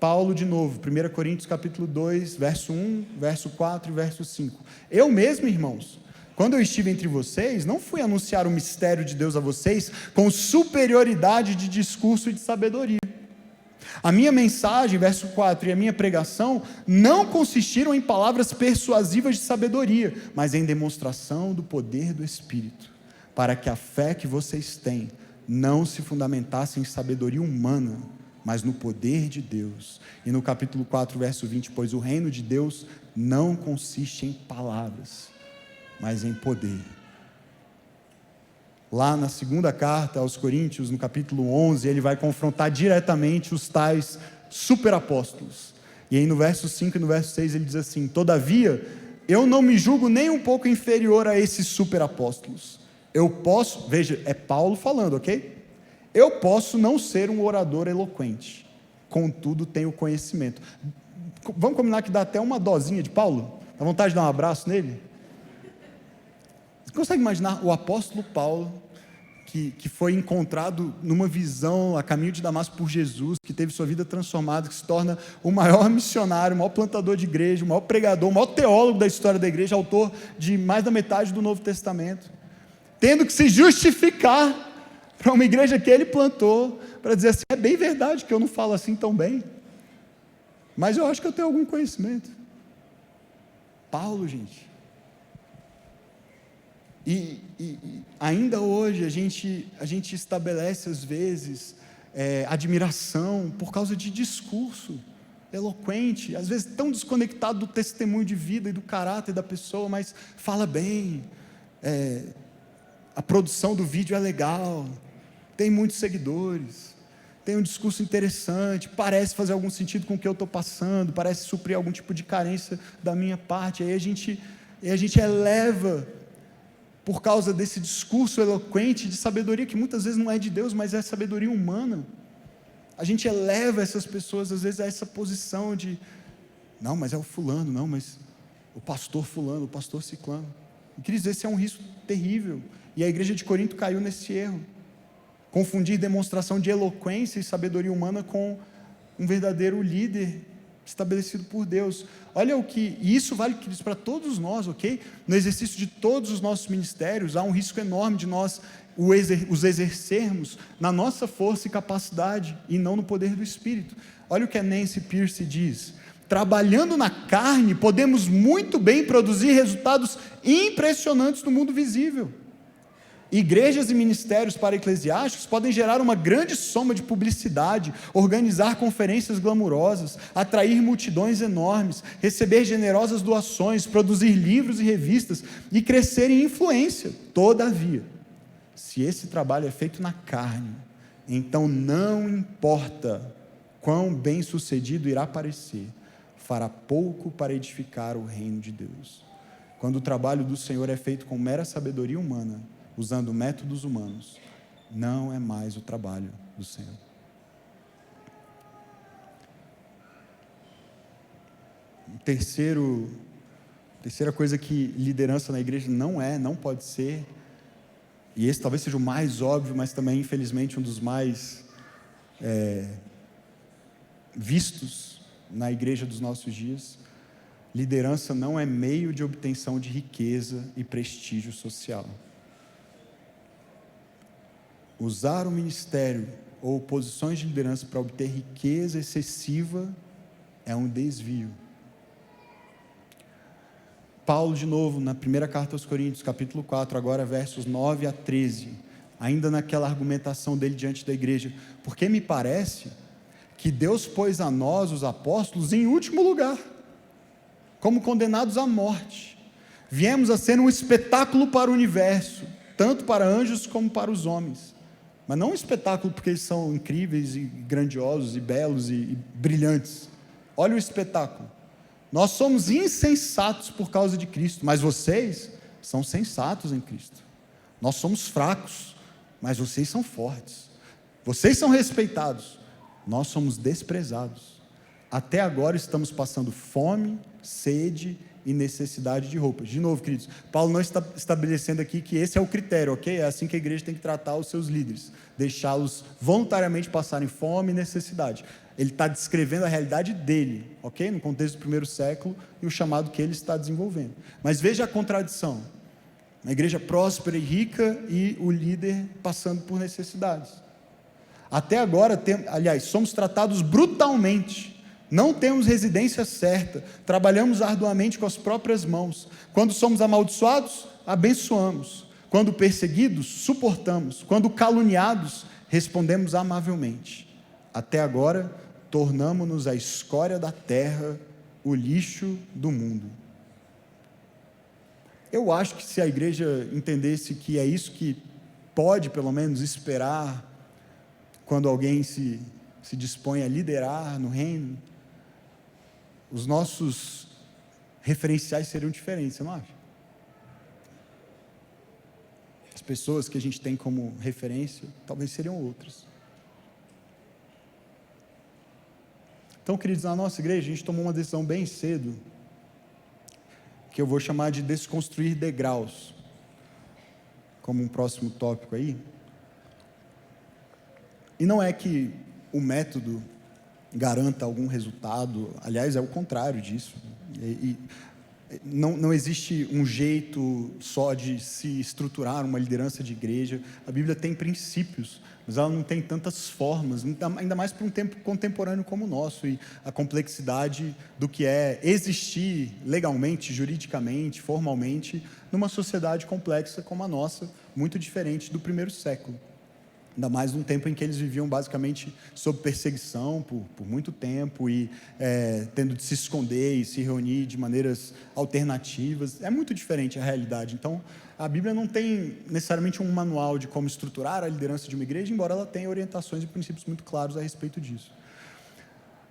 Paulo de novo, 1 Coríntios capítulo 2, verso 1, verso 4 e verso 5. Eu mesmo, irmãos, quando eu estive entre vocês, não fui anunciar o mistério de Deus a vocês com superioridade de discurso e de sabedoria. A minha mensagem, verso 4, e a minha pregação não consistiram em palavras persuasivas de sabedoria, mas em demonstração do poder do Espírito, para que a fé que vocês têm não se fundamentasse em sabedoria humana, mas no poder de Deus. E no capítulo 4, verso 20, pois o reino de Deus não consiste em palavras, mas em poder. Lá na segunda carta aos Coríntios, no capítulo 11, ele vai confrontar diretamente os tais superapóstolos. E aí no verso 5 e no verso 6 ele diz assim: todavia, eu não me julgo nem um pouco inferior a esses superapóstolos. Eu posso, veja, é Paulo falando, ok? Eu posso não ser um orador eloquente, contudo tenho conhecimento. Vamos combinar que dá até uma dosinha de Paulo? Dá vontade de dar um abraço nele? Você consegue imaginar o apóstolo Paulo, que foi encontrado numa visão a caminho de Damasco por Jesus, que teve sua vida transformada, que se torna o maior missionário, o maior plantador de igreja, o maior pregador, o maior teólogo da história da igreja, autor de mais da metade do Novo Testamento, tendo que se justificar para uma igreja que ele plantou, para dizer assim: é bem verdade que eu não falo assim tão bem, mas eu acho que eu tenho algum conhecimento. Paulo, gente. E ainda hoje a gente estabelece às vezes admiração por causa de discurso eloquente, às vezes tão desconectado do testemunho de vida e do caráter da pessoa, mas fala bem, a produção do vídeo é legal, tem muitos seguidores, tem um discurso interessante, parece fazer algum sentido com o que eu estou passando, parece suprir algum tipo de carência da minha parte. Aí a gente eleva, por causa desse discurso eloquente de sabedoria, que muitas vezes não é de Deus, mas é sabedoria humana, a gente eleva essas pessoas às vezes a essa posição de: não, mas é o fulano, não, mas o pastor fulano, o pastor ciclano. E queridos, esse é um risco terrível, e a igreja de Corinto caiu nesse erro, confundir demonstração de eloquência e sabedoria humana com um verdadeiro líder estabelecido por Deus. Olha e isso vale, queridos, para todos nós, ok? No exercício de todos os nossos ministérios, há um risco enorme de nós os exercermos na nossa força e capacidade, e não no poder do Espírito. Olha o que a Nancy Pierce diz: trabalhando na carne, podemos muito bem produzir resultados impressionantes no mundo visível. Igrejas e ministérios para eclesiásticos podem gerar uma grande soma de publicidade, organizar conferências glamourosas, atrair multidões enormes, receber generosas doações, produzir livros e revistas e crescer em influência. Todavia, se esse trabalho é feito na carne, então não importa quão bem sucedido irá parecer, fará pouco para edificar o reino de Deus. Quando o trabalho do Senhor é feito com mera sabedoria humana, usando métodos humanos, não é mais o trabalho do Senhor. Terceira coisa que liderança na igreja não pode ser, e esse talvez seja o mais óbvio, mas também infelizmente um dos mais vistos na igreja dos nossos dias: liderança não é meio de obtenção de riqueza e prestígio social. Usar o ministério ou posições de liderança para obter riqueza excessiva é um desvio. Paulo, de novo, na primeira carta aos Coríntios, capítulo 4, agora versos 9 a 13, ainda naquela argumentação dele diante da igreja: porque me parece que Deus pôs a nós, os apóstolos, em último lugar, como condenados à morte. Viemos a ser um espetáculo para o universo, tanto para anjos como para os homens. Mas não um espetáculo porque eles são incríveis e grandiosos e belos e brilhantes. Olha o espetáculo: nós somos insensatos por causa de Cristo, mas vocês são sensatos em Cristo. Nós somos fracos, mas vocês são fortes. Vocês são respeitados, nós somos desprezados. Até agora estamos passando fome, sede e necessidade de roupas. De novo, queridos, Paulo não está estabelecendo aqui que esse é o critério, ok? É assim que a igreja tem que tratar os seus líderes, deixá-los voluntariamente passarem fome e necessidade. Ele está descrevendo a realidade dele, ok? No contexto do primeiro século e o chamado que ele está desenvolvendo. Mas veja a contradição. Uma igreja próspera e rica e o líder passando por necessidades. Até agora, aliás, somos tratados brutalmente. Não temos residência certa. Trabalhamos arduamente com as próprias mãos. Quando somos amaldiçoados, abençoamos. Quando perseguidos, suportamos. Quando caluniados, respondemos amavelmente. Até agora, tornamo-nos a escória da terra, o lixo do mundo. Eu acho que se a igreja entendesse que é isso que pode, pelo menos, esperar quando alguém se dispõe a liderar no reino, os nossos referenciais seriam diferentes, você não acha? As pessoas que a gente tem como referência talvez seriam outras. Então, queridos, na nossa igreja a gente tomou uma decisão bem cedo, que eu vou chamar de desconstruir degraus, como um próximo tópico aí. E não é que o método garanta algum resultado, aliás, é o contrário disso. Não existe um jeito só de se estruturar uma liderança de igreja. A Bíblia tem princípios, mas ela não tem tantas formas, ainda mais para um tempo contemporâneo como o nosso, e a complexidade do que é existir legalmente, juridicamente, formalmente, numa sociedade complexa como a nossa, muito diferente do primeiro século. Ainda mais num tempo em que eles viviam basicamente sob perseguição por muito tempo e tendo de se esconder e se reunir de maneiras alternativas. É muito diferente a realidade. Então, a Bíblia não tem necessariamente um manual de como estruturar a liderança de uma igreja, embora ela tenha orientações e princípios muito claros a respeito disso.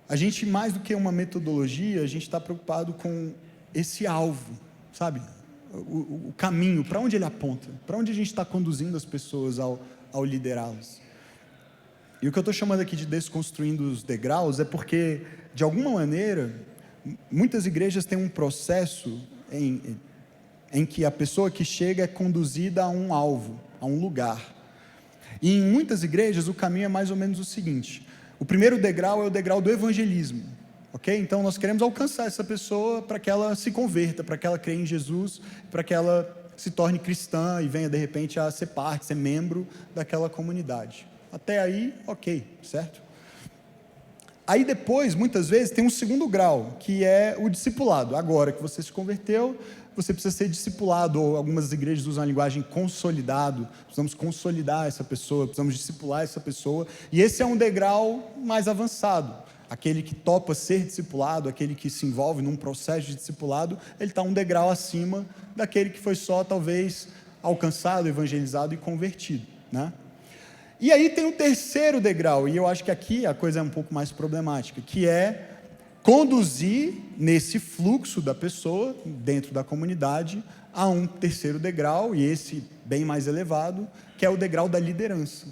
A gente, mais do que uma metodologia, a gente está preocupado com esse alvo, sabe? O caminho, para onde ele aponta, para onde a gente está conduzindo as pessoas ao liderá-las. E o que eu estou chamando aqui de desconstruindo os degraus é porque, de alguma maneira, muitas igrejas têm um processo em que a pessoa que chega é conduzida a um alvo, a um lugar. E em muitas igrejas o caminho é mais ou menos o seguinte: o primeiro degrau é o degrau do evangelismo, ok? Então nós queremos alcançar essa pessoa para que ela se converta, para que ela creia em Jesus, para que ela se torne cristã e venha de repente a ser parte, ser membro daquela comunidade. Até aí, ok, certo? Aí depois, muitas vezes, tem um segundo grau, que é o discipulado. Agora que você se converteu, você precisa ser discipulado, ou algumas igrejas usam a linguagem consolidado, precisamos consolidar essa pessoa, precisamos discipular essa pessoa, e esse é um degrau mais avançado. Aquele que topa ser discipulado, aquele que se envolve num processo de discipulado, ele está um degrau acima daquele que foi só, talvez, alcançado, evangelizado e convertido, né? E aí tem o terceiro degrau, e eu acho que aqui a coisa é um pouco mais problemática, que é conduzir nesse fluxo da pessoa, dentro da comunidade, a um terceiro degrau, e esse bem mais elevado, que é o degrau da liderança.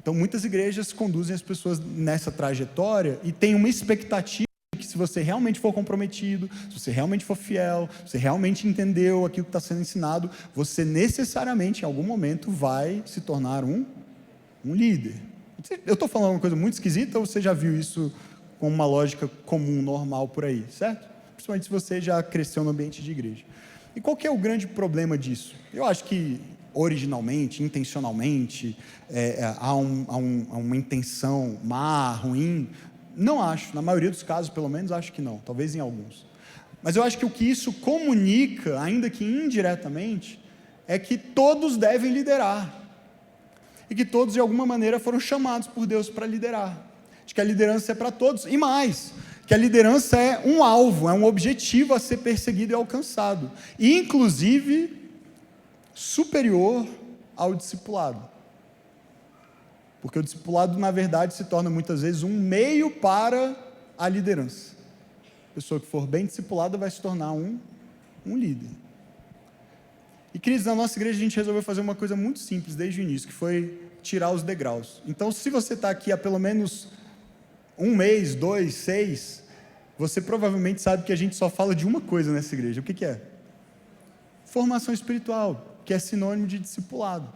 Então, muitas igrejas conduzem as pessoas nessa trajetória e tem uma expectativa de que, se você realmente for comprometido, se você realmente for fiel, se você realmente entendeu aquilo que está sendo ensinado, você necessariamente, em algum momento, vai se tornar um líder. Eu estou falando uma coisa muito esquisita, ou você já viu isso com uma lógica comum, normal por aí, certo? Principalmente se você já cresceu no ambiente de igreja. E qual que é o grande problema disso? Eu acho que originalmente, intencionalmente, há uma intenção má, ruim. Não acho, na maioria dos casos pelo menos acho que não, talvez em alguns. Mas eu acho que o que isso comunica, ainda que indiretamente, é que todos devem liderar, e que todos de alguma maneira foram chamados por Deus para liderar, de que a liderança é para todos, e mais, que a liderança é um alvo, é um objetivo a ser perseguido e alcançado, e inclusive superior ao discipulado, porque o discipulado na verdade se torna muitas vezes um meio para a liderança. A pessoa que for bem discipulada vai se tornar um líder. E queridos, na nossa igreja a gente resolveu fazer uma coisa muito simples desde o início, que foi tirar os degraus. Então, se você está aqui há pelo menos 1 mês, 2, 6, você provavelmente sabe que a gente só fala de uma coisa nessa igreja. O que é? Formação espiritual, que é sinônimo de discipulado.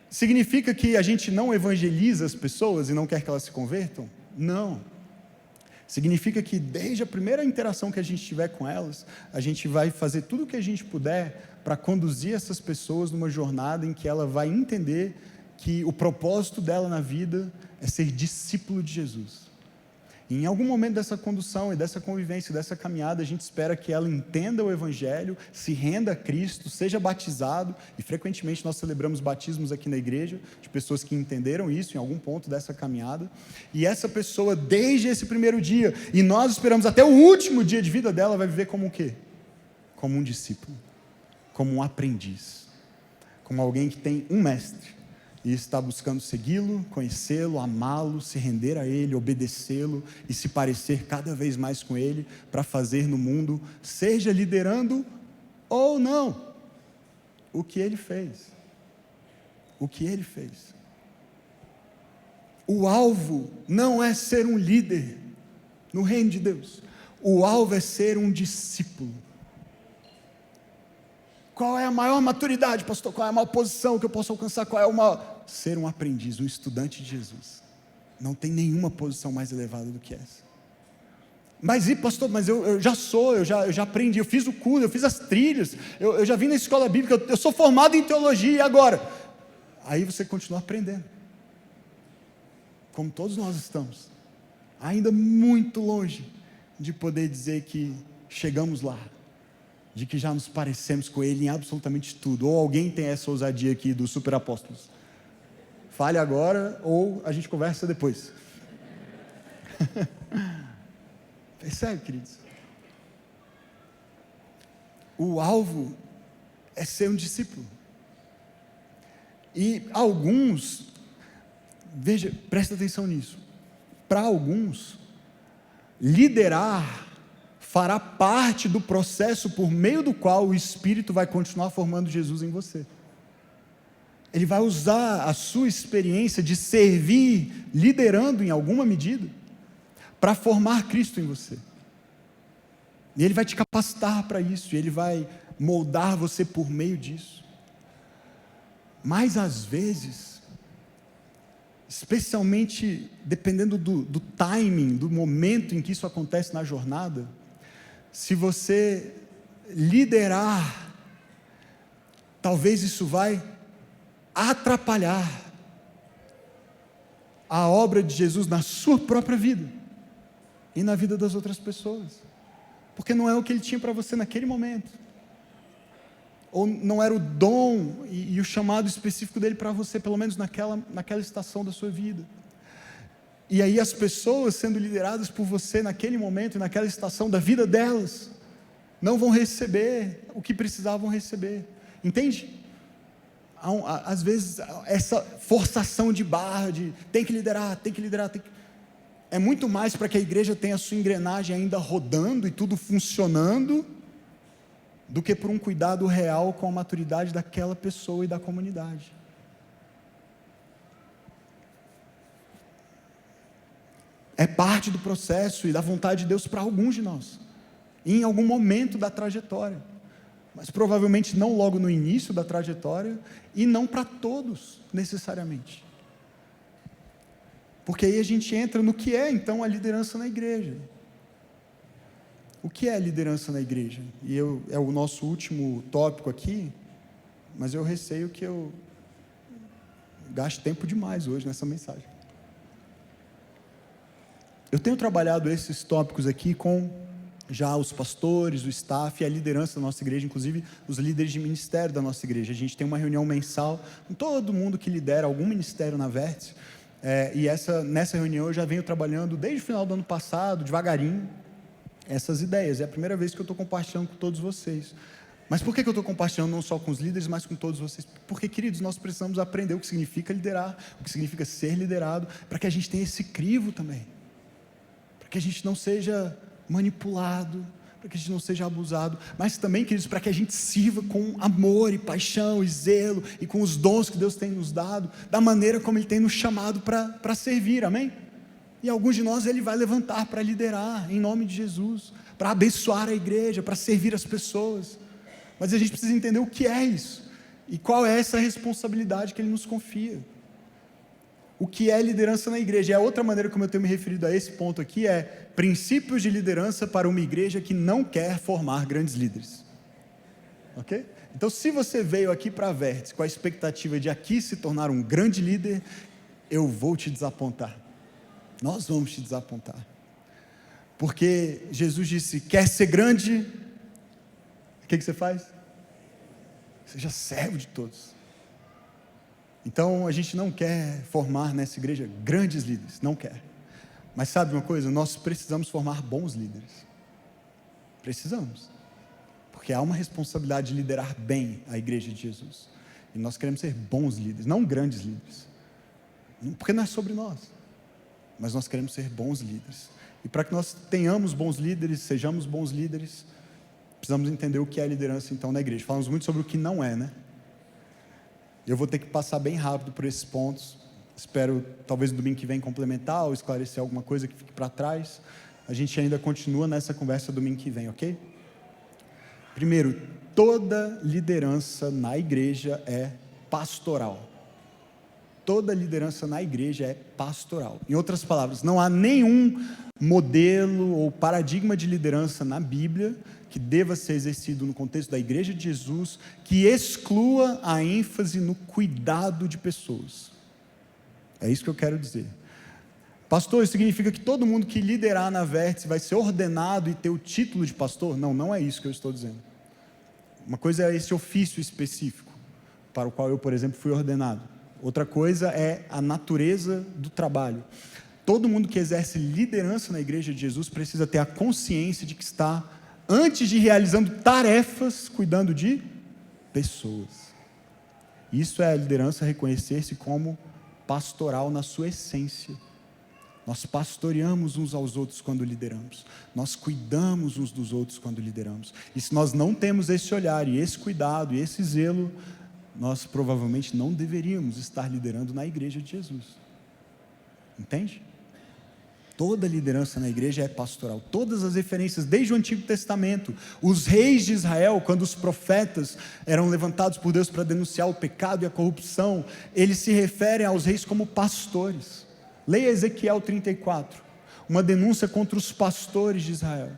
Significa que a gente não evangeliza as pessoas e não quer que elas se convertam? Não. Significa que desde a primeira interação que a gente tiver com elas, a gente vai fazer tudo o que a gente puder para conduzir essas pessoas numa jornada em que ela vai entender que o propósito dela na vida é ser discípulo de Jesus. E em algum momento dessa condução e dessa convivência, dessa caminhada, a gente espera que ela entenda o Evangelho, se renda a Cristo, seja batizado, e frequentemente nós celebramos batismos aqui na igreja, de pessoas que entenderam isso em algum ponto dessa caminhada, e essa pessoa, desde esse primeiro dia, e nós esperamos até o último dia de vida dela, vai viver como o quê? Como um discípulo, como um aprendiz, como alguém que tem um mestre, e está buscando segui-lo, conhecê-lo, amá-lo, se render a ele, obedecê-lo e se parecer cada vez mais com ele, para fazer no mundo, seja liderando ou não, o que ele fez. O que ele fez. O alvo não é ser um líder no reino de Deus, o alvo é ser um discípulo. Qual é a maior maturidade, pastor? Qual é a maior posição que eu posso alcançar? Qual é o maior? Ser um aprendiz, um estudante de Jesus. Não tem nenhuma posição mais elevada do que essa. Mas e pastor, mas eu já sou, eu já aprendi, eu fiz o curso, eu fiz as trilhas, eu já vim na escola bíblica, eu sou formado em teologia, e agora? Aí você continua aprendendo. Como todos nós estamos. Ainda muito longe de poder dizer que chegamos lá. De que já nos parecemos com Ele em absolutamente tudo. Ou alguém tem essa ousadia aqui dos superapóstolos? Fale agora, ou a gente conversa depois. Percebe, queridos? O alvo é ser um discípulo. E alguns, veja, presta atenção nisso. Para alguns, liderar fará parte do processo por meio do qual o Espírito vai continuar formando Jesus em você. Ele vai usar a sua experiência de servir, liderando em alguma medida, para formar Cristo em você. E Ele vai te capacitar para isso, e Ele vai moldar você por meio disso. Mas às vezes, especialmente dependendo do timing, do momento em que isso acontece na jornada, se você liderar, talvez isso vai atrapalhar a obra de Jesus na sua própria vida e na vida das outras pessoas, porque não é o que Ele tinha para você naquele momento, ou não era o dom e o chamado específico dele para você, pelo menos naquela estação da sua vida. E aí as pessoas sendo lideradas por você naquele momento, naquela estação da vida delas, não vão receber o que precisavam receber, entende? Às vezes essa forçação de barra, de tem que liderar, é muito mais para que a igreja tenha a sua engrenagem ainda rodando e tudo funcionando, do que por um cuidado real com a maturidade daquela pessoa e da comunidade. É parte do processo e da vontade de Deus para alguns de nós, em algum momento da trajetória, mas provavelmente não logo no início da trajetória, e não para todos necessariamente, porque aí a gente entra no que é então a liderança na igreja. O que é a liderança na igreja? E é o nosso último tópico aqui, mas eu receio que eu gaste tempo demais hoje nessa mensagem. Eu tenho trabalhado esses tópicos aqui com já os pastores, o staff e a liderança da nossa igreja, inclusive os líderes de ministério da nossa igreja. A gente tem uma reunião mensal com todo mundo que lidera algum ministério na Vértice, e nessa reunião eu já venho trabalhando desde o final do ano passado, devagarinho, essas ideias. É a primeira vez que eu estou compartilhando com todos vocês. Mas por que eu estou compartilhando não só com os líderes, mas com todos vocês? Porque, queridos, nós precisamos aprender o que significa liderar, o que significa ser liderado, para que a gente tenha esse crivo também, para que a gente não seja manipulado, para que a gente não seja abusado, mas também, queridos, para que a gente sirva com amor e paixão e zelo, e com os dons que Deus tem nos dado, da maneira como Ele tem nos chamado para servir, amém? E alguns de nós Ele vai levantar para liderar, em nome de Jesus, para abençoar a igreja, para servir as pessoas, mas a gente precisa entender o que é isso, e qual é essa responsabilidade que Ele nos confia. o que é liderança na igreja. E a outra maneira como eu tenho me referido a esse ponto aqui é princípios de liderança para uma igreja que não quer formar grandes líderes. Ok? Então, se você veio aqui para a Vértice com a expectativa de aqui se tornar um grande líder, eu vou te desapontar. Nós vamos te desapontar. Porque Jesus disse, quer ser grande, o que você faz? Seja servo de todos. Então, a gente não quer formar nessa igreja grandes líderes, não quer. Mas sabe uma coisa? Nós precisamos formar bons líderes. Precisamos. Porque há uma responsabilidade de liderar bem a igreja de Jesus. E nós queremos ser bons líderes, não grandes líderes. Porque não é sobre nós. Mas nós queremos ser bons líderes. E para que nós tenhamos bons líderes, sejamos bons líderes, precisamos entender o que é liderança então na igreja. Falamos muito sobre o que não é, né? Eu vou ter que passar bem rápido por esses pontos. Espero, talvez no domingo que vem, complementar ou esclarecer alguma coisa que fique para trás. A gente ainda continua nessa conversa domingo que vem, ok? Primeiro, toda liderança na igreja é pastoral. Toda liderança na igreja é pastoral. Em outras palavras, não há nenhum modelo ou paradigma de liderança na Bíblia que deva ser exercido no contexto da igreja de Jesus, que exclua a ênfase no cuidado de pessoas. É isso que eu quero dizer. Pastor, isso significa que todo mundo que liderar na Vértice vai ser ordenado e ter o título de pastor? Não, não é isso que eu estou dizendo. Uma coisa é esse ofício específico, para o qual eu, por exemplo, fui ordenado. Outra coisa é a natureza do trabalho. Todo mundo que exerce liderança na igreja de Jesus precisa ter a consciência de que está, antes de realizando tarefas, cuidando de pessoas. Isso é a liderança reconhecer-se como pastoral na sua essência. Nós pastoreamos uns aos outros quando lideramos. Nós cuidamos uns dos outros quando lideramos. E se nós não temos esse olhar e esse cuidado e esse zelo, nós provavelmente não deveríamos estar liderando na igreja de Jesus. Entende? Toda liderança na igreja é pastoral. Todas as referências, desde o Antigo Testamento, os reis de Israel, quando os profetas eram levantados por Deus para denunciar o pecado e a corrupção, eles se referem aos reis como pastores. Leia Ezequiel 34, uma denúncia contra os pastores de Israel.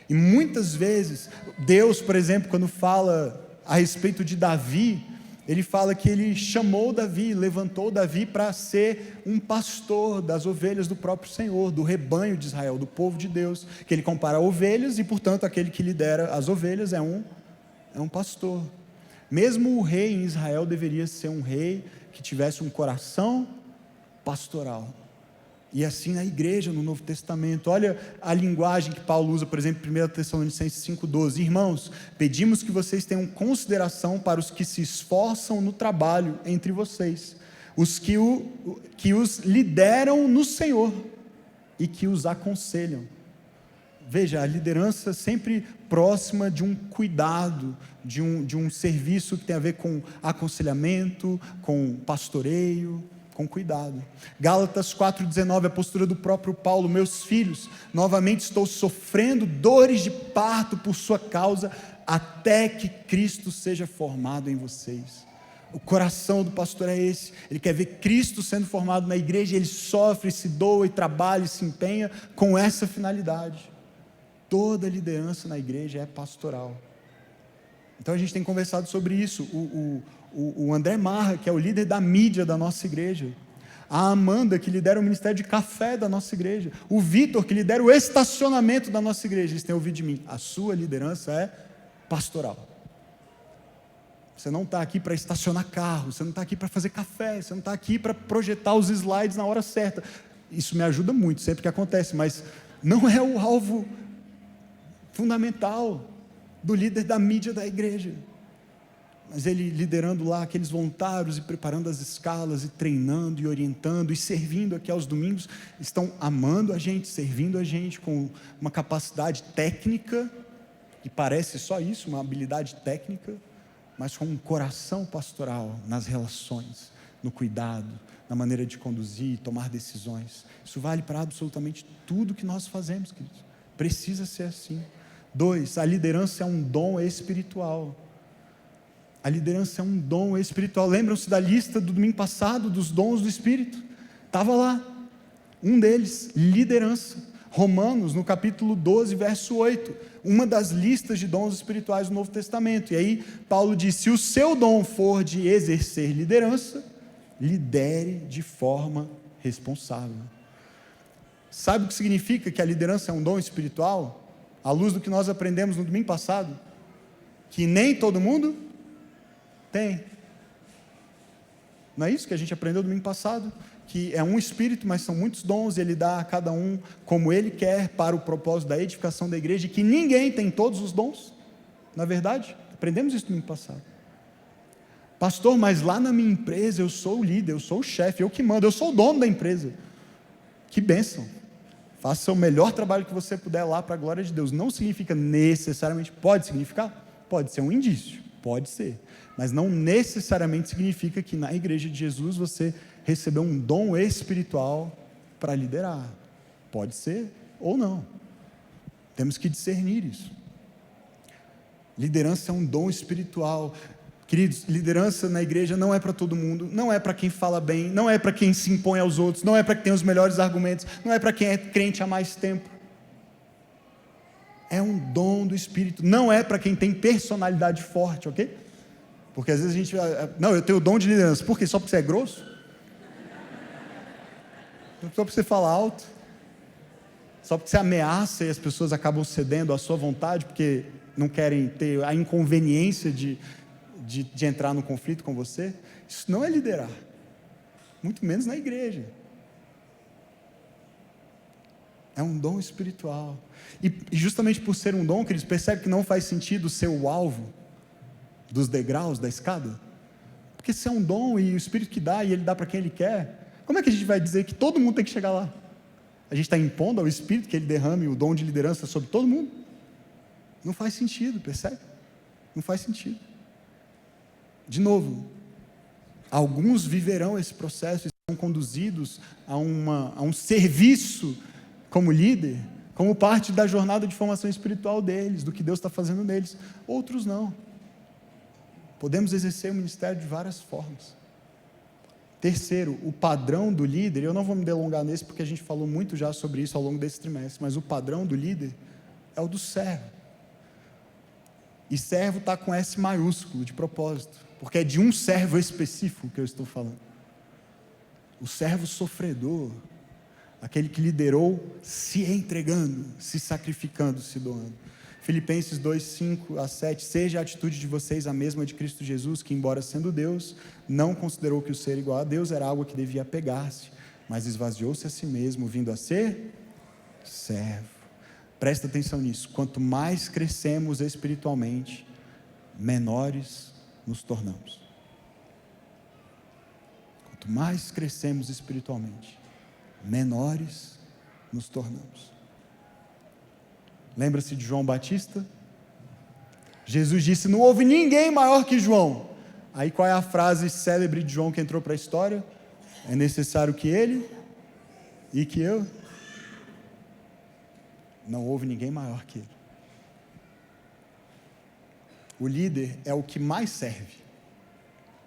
E muitas vezes, Deus, por exemplo, quando fala a respeito de Davi, ele fala que ele chamou Davi, levantou Davi para ser um pastor das ovelhas do próprio Senhor, do rebanho de Israel, do povo de Deus, que ele compara a ovelhas e, portanto, aquele que lidera as ovelhas é um pastor. Mesmo o rei em Israel deveria ser um rei que tivesse um coração pastoral. E assim na igreja, no Novo Testamento, olha a linguagem que Paulo usa, por exemplo, em 1 Tessalonicenses 5,12, irmãos, pedimos que vocês tenham consideração para os que se esforçam no trabalho entre vocês, os que os lideram no Senhor e que os aconselham. Veja, a liderança sempre próxima de um cuidado, de um serviço que tem a ver com aconselhamento, com pastoreio, com cuidado. Gálatas 4,19, a postura do próprio Paulo: meus filhos, novamente estou sofrendo dores de parto por sua causa, até que Cristo seja formado em vocês. O coração do pastor é esse, ele quer ver Cristo sendo formado na igreja, ele sofre, se doa e trabalha e se empenha com essa finalidade. Toda liderança na igreja é pastoral. Então a gente tem conversado sobre isso. O André Marra, que é o líder da mídia da nossa igreja, a Amanda, que lidera o ministério de café da nossa igreja, o Vitor, que lidera o estacionamento da nossa igreja, eles têm ouvido de mim, a sua liderança é pastoral. Você não está aqui para estacionar carro, você não está aqui para fazer café, você não está aqui para projetar os slides na hora certa. Isso me ajuda muito, sempre que acontece, mas não é o alvo fundamental do líder da mídia da igreja. Mas ele liderando lá aqueles voluntários e preparando as escalas e treinando e orientando e servindo aqui aos domingos, estão amando a gente, servindo a gente com uma capacidade técnica, que parece só isso, uma habilidade técnica, mas com um coração pastoral nas relações, no cuidado, na maneira de conduzir, tomar decisões. Isso vale para absolutamente tudo que nós fazemos, queridos. Precisa ser assim. 2, a liderança é um dom espiritual. A liderança é um dom espiritual. Lembram-se da lista do domingo passado, dos dons do Espírito? Estava lá, um deles, liderança. Romanos, no capítulo 12, verso 8, uma das listas de dons espirituais do Novo Testamento. E aí, Paulo diz: se o seu dom for de exercer liderança, lidere de forma responsável. Sabe o que significa que a liderança é um dom espiritual? À luz do que nós aprendemos no domingo passado, que nem todo mundo tem. Não é isso que a gente aprendeu no domingo passado? Que é um espírito, mas são muitos dons, e ele dá a cada um como ele quer, para o propósito da edificação da igreja, e que ninguém tem todos os dons. Na verdade, aprendemos isso no domingo passado. Pastor, mas lá na minha empresa eu sou o líder, eu sou o chefe, eu que mando, eu sou o dono da empresa. Que bênção. Faça o melhor trabalho que você puder lá para a glória de Deus. Não significa necessariamente, pode significar? Pode ser um indício, pode ser. Mas não necessariamente significa que na igreja de Jesus você recebeu um dom espiritual para liderar. Pode ser ou não. Temos que discernir isso. Liderança é um dom espiritual. Queridos, liderança na igreja não é para todo mundo, não é para quem fala bem, não é para quem se impõe aos outros, não é para quem tem os melhores argumentos, não é para quem é crente há mais tempo. É um dom do Espírito, não é para quem tem personalidade forte, ok? Porque às vezes a gente, não, eu tenho o dom de liderança, por quê? Só porque você é grosso? Só porque você fala alto? Só porque você ameaça e as pessoas acabam cedendo à sua vontade, porque não querem ter a inconveniência de entrar no conflito com você? Isso não é liderar, muito menos na igreja. É um dom espiritual, e justamente por ser um dom, queridos, percebe que não faz sentido ser o alvo dos degraus da escada? Porque se é um dom e o Espírito que dá, e ele dá para quem ele quer, como é que a gente vai dizer que todo mundo tem que chegar lá? A gente está impondo ao Espírito que ele derrame o dom de liderança sobre todo mundo? Não faz sentido, percebe? Não faz sentido. De novo, alguns viverão esse processo e serão conduzidos a um serviço como líder, como parte da jornada de formação espiritual deles, do que Deus está fazendo neles. Outros não. Podemos exercer o ministério de várias formas. Terceiro, o padrão do líder, eu não vou me delongar nesse porque a gente falou muito já sobre isso ao longo desse trimestre, mas o padrão do líder é o do servo. E servo está com S maiúsculo, de propósito, porque é de um servo específico que eu estou falando. O servo sofredor, aquele que liderou se entregando, se sacrificando, se doando. Filipenses 2, 5-7, seja a atitude de vocês a mesma de Cristo Jesus, que embora sendo Deus, não considerou que o ser igual a Deus era algo que devia apegar-se, mas esvaziou-se a si mesmo, vindo a ser servo. Presta atenção nisso, quanto mais crescemos espiritualmente, menores nos tornamos. Quanto mais crescemos espiritualmente, menores nos tornamos. Lembra-se de João Batista? Jesus disse: não houve ninguém maior que João. Aí qual é a frase célebre de João que entrou para a história? É necessário que ele e que eu. Não houve ninguém maior que ele. O líder é o que mais serve,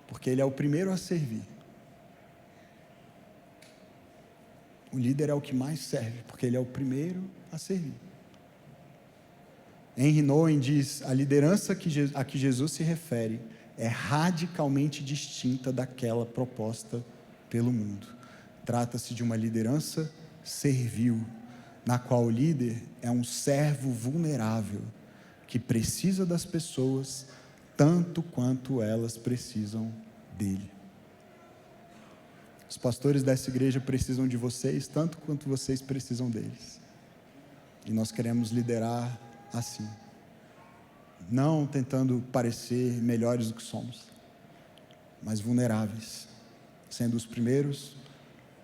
porque ele é o primeiro a servir. O líder é o que mais serve, porque ele é o primeiro a servir. Henry Nouwen diz: a liderança a que Jesus se refere é radicalmente distinta daquela proposta pelo mundo. Trata-se de uma liderança servil, na qual o líder é um servo vulnerável, que precisa das pessoas tanto quanto elas precisam dele. Os pastores dessa igreja precisam de vocês tanto quanto vocês precisam deles. E nós queremos liderar assim, não tentando parecer melhores do que somos, mas vulneráveis, sendo os primeiros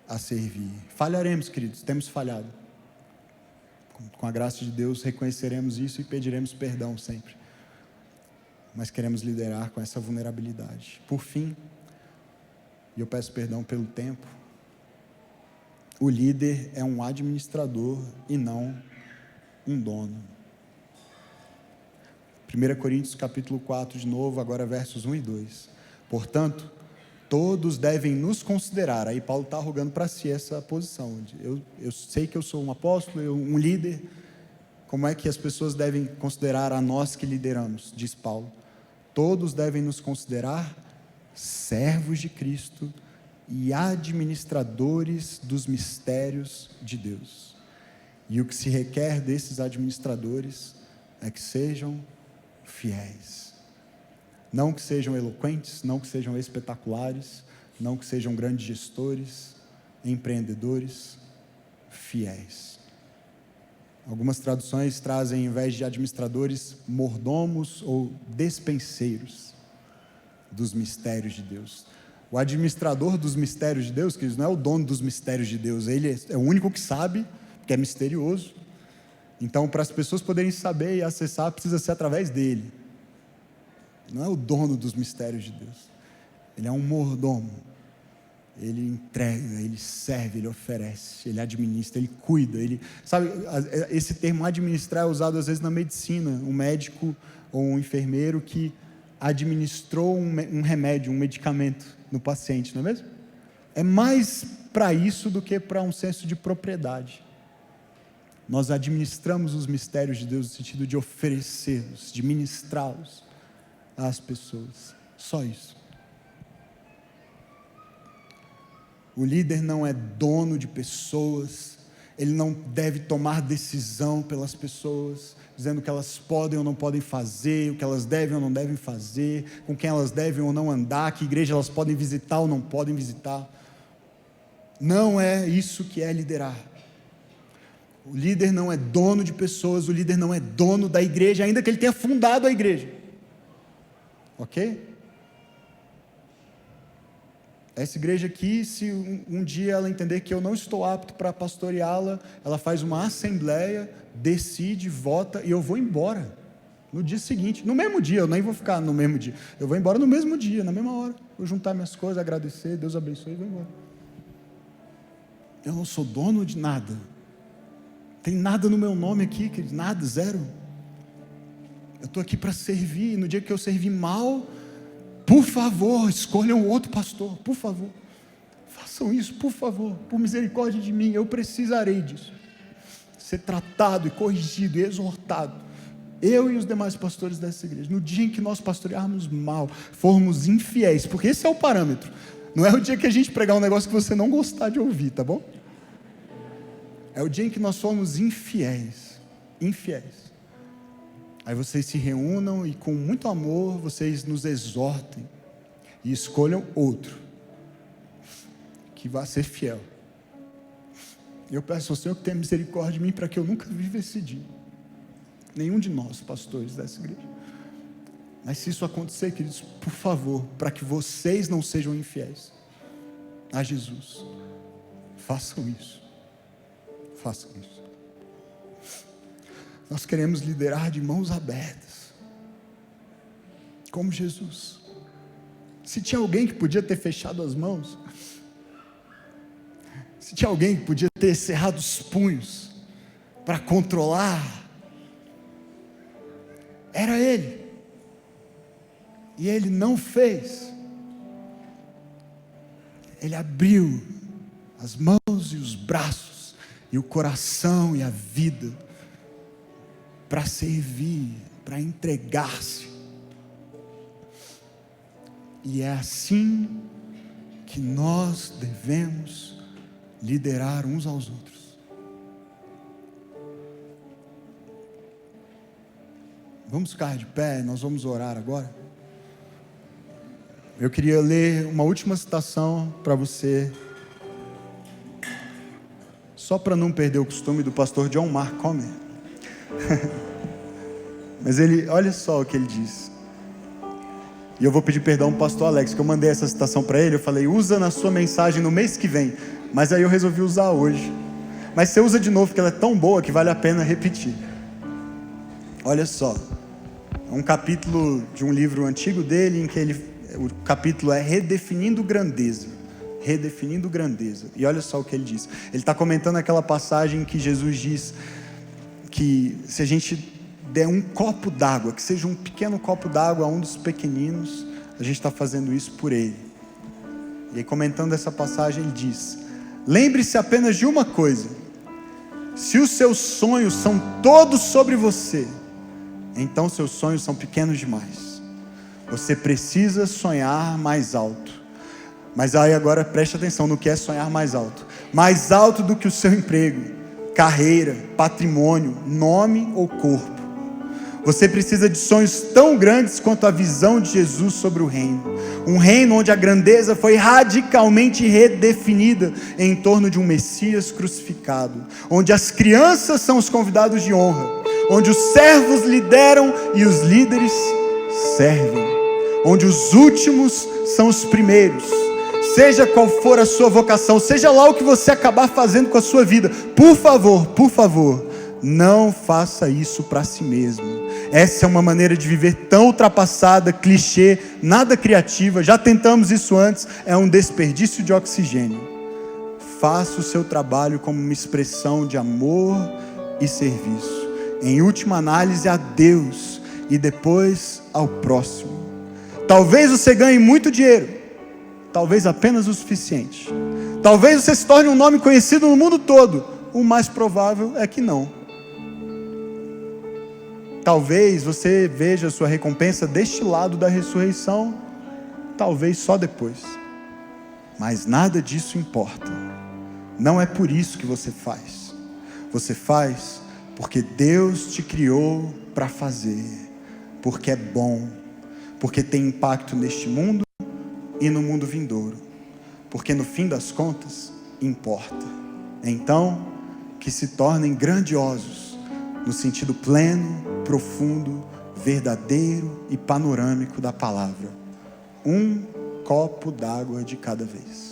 a servir. Falharemos, queridos, temos falhado. Com a graça de Deus reconheceremos isso e pediremos perdão sempre, mas queremos liderar com essa vulnerabilidade. Por fim, e eu peço perdão pelo tempo, o líder é um administrador e não um dono. 1 Coríntios capítulo 4, de novo, agora versos 1 e 2. Portanto, Todos devem nos considerar. Aí Paulo está rogando para si essa posição. Eu sei que eu sou um apóstolo, um líder. Como é que as pessoas devem considerar a nós que lideramos? Diz Paulo. Todos devem nos considerar servos de Cristo e administradores dos mistérios de Deus. E o que se requer desses administradores é que sejam fiéis. Não que sejam eloquentes, não que sejam espetaculares, não que sejam grandes gestores, empreendedores, fiéis. Algumas traduções trazem, ao invés de administradores, mordomos ou despenseiros dos mistérios de Deus. O administrador dos mistérios de Deus, queridos, não é o dono dos mistérios de Deus, ele é o único que sabe, porque é misterioso. Então, para as pessoas poderem saber e acessar, precisa ser através dele. Não é o dono dos mistérios de Deus, ele é um mordomo. Ele entrega, ele serve, ele oferece, ele administra, ele cuida. Sabe, esse termo administrar é usado às vezes na medicina. Um médico ou um enfermeiro que administrou um remédio, um medicamento no paciente, não é mesmo? É mais para isso do que para um senso de propriedade. Nós administramos os mistérios de Deus no sentido de oferecê-los, de ministrá-los às pessoas. Só isso. O líder não é dono de pessoas, ele não deve tomar decisão pelas pessoas, dizendo o que elas podem ou não podem fazer, o que elas devem ou não devem fazer, com quem elas devem ou não andar, que igreja elas podem visitar ou não podem visitar. Não é isso que é liderar. O líder não é dono de pessoas, o líder não é dono da igreja, ainda que ele tenha fundado a igreja. Ok? Essa igreja aqui, se um dia ela entender que eu não estou apto para pastoreá-la, ela faz uma assembleia, decide, vota e eu vou embora. No dia seguinte, no mesmo dia, eu nem vou ficar no mesmo dia. Eu vou embora no mesmo dia, na mesma hora. Vou juntar minhas coisas, agradecer, Deus abençoe e vou embora. Eu não sou dono de nada. Tem nada no meu nome aqui, querido, nada, zero. Eu estou aqui para servir. No dia que eu servir mal, por favor, escolham outro pastor, por favor. Façam isso, por favor, por misericórdia de mim, eu precisarei disso. Ser tratado e corrigido e exortado. Eu e os demais pastores dessa igreja. No dia em que nós pastorearmos mal, formos infiéis, porque esse é o parâmetro. Não é o dia que a gente pregar um negócio que você não gostar de ouvir, tá bom? É o dia em que nós somos infiéis. Infiéis. Aí vocês se reúnam e com muito amor vocês nos exortem e escolham outro que vá ser fiel. Eu peço ao Senhor que tenha misericórdia de mim para que eu nunca viva esse dia. Nenhum de nós, pastores dessa igreja. Mas se isso acontecer, queridos, por favor, para que vocês não sejam infiéis a Jesus, façam isso. Façam isso. Nós queremos liderar de mãos abertas, como Jesus. Se tinha alguém que podia ter fechado as mãos, se tinha alguém que podia ter cerrado os punhos para controlar, era Ele. E Ele não fez. Ele abriu as mãos e os braços e o coração e a vida para servir, para entregar-se. E é assim que nós devemos liderar uns aos outros. Vamos ficar de pé, nós vamos orar agora. Eu queria ler uma última citação para você, só para não perder o costume, do pastor John Mark Comer. Mas olha só o que ele diz. E eu vou pedir perdão ao pastor Alex, que eu mandei essa citação para ele. Eu falei, usa na sua mensagem no mês que vem. Mas aí eu resolvi usar hoje. Mas você usa de novo, porque ela é tão boa que vale a pena repetir. Olha só. É um capítulo de um livro antigo dele, em que o capítulo é Redefinindo Grandeza. Redefinindo Grandeza. E olha só o que ele diz. Ele está comentando aquela passagem que Jesus diz que se a gente der um copo d'água, que seja um pequeno copo d'água a um dos pequeninos, a gente está fazendo isso por ele. E aí, comentando essa passagem, ele diz: lembre-se apenas de uma coisa: se os seus sonhos são todos sobre você, então seus sonhos são pequenos demais. Você precisa sonhar mais alto. Mas aí agora preste atenção no que é sonhar mais alto. Mais alto do que o seu emprego, carreira, patrimônio, nome ou corpo. Você precisa de sonhos tão grandes quanto a visão de Jesus sobre o reino. Um reino onde a grandeza foi radicalmente redefinida em torno de um Messias crucificado. Onde as crianças são os convidados de honra. Onde os servos lideram e os líderes servem. Onde os últimos são os primeiros. Seja qual for a sua vocação, seja lá o que você acabar fazendo com a sua vida, por favor, não faça isso para si mesmo. Essa é uma maneira de viver tão ultrapassada, clichê, nada criativa. Já tentamos isso antes, é um desperdício de oxigênio. Faça o seu trabalho como uma expressão de amor e serviço. Em última análise, a Deus e depois ao próximo. Talvez você ganhe muito dinheiro. Talvez apenas o suficiente. Talvez você se torne um nome conhecido no mundo todo. O mais provável é que não. Talvez você veja a sua recompensa deste lado da ressurreição. Talvez só depois. Mas nada disso importa. Não é por isso que você faz. Você faz porque Deus te criou para fazer. Porque é bom. Porque tem impacto neste mundo e no mundo vindouro, porque no fim das contas, importa. Então, que se tornem grandiosos, no sentido pleno, profundo, verdadeiro e panorâmico da palavra. Um copo d'água de cada vez.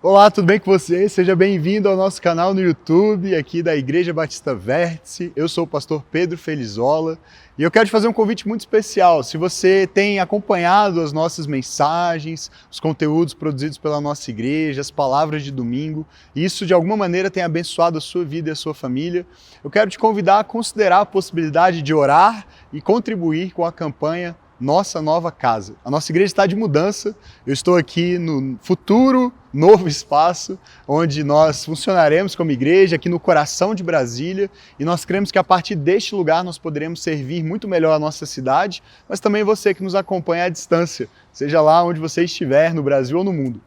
Olá, tudo bem com você? Seja bem-vindo ao nosso canal no YouTube, aqui da Igreja Batista Vértice. Eu sou o pastor Pedro Felizola e eu quero te fazer um convite muito especial. Se você tem acompanhado as nossas mensagens, os conteúdos produzidos pela nossa igreja, as palavras de domingo, e isso de alguma maneira tem abençoado a sua vida e a sua família, eu quero te convidar a considerar a possibilidade de orar e contribuir com a campanha Nossa Nova Casa. A nossa igreja está de mudança. Eu estou aqui no futuro novo espaço onde nós funcionaremos como igreja, aqui no coração de Brasília, e nós cremos que a partir deste lugar nós poderemos servir muito melhor a nossa cidade, mas também você que nos acompanha à distância, seja lá onde você estiver, no Brasil ou no mundo.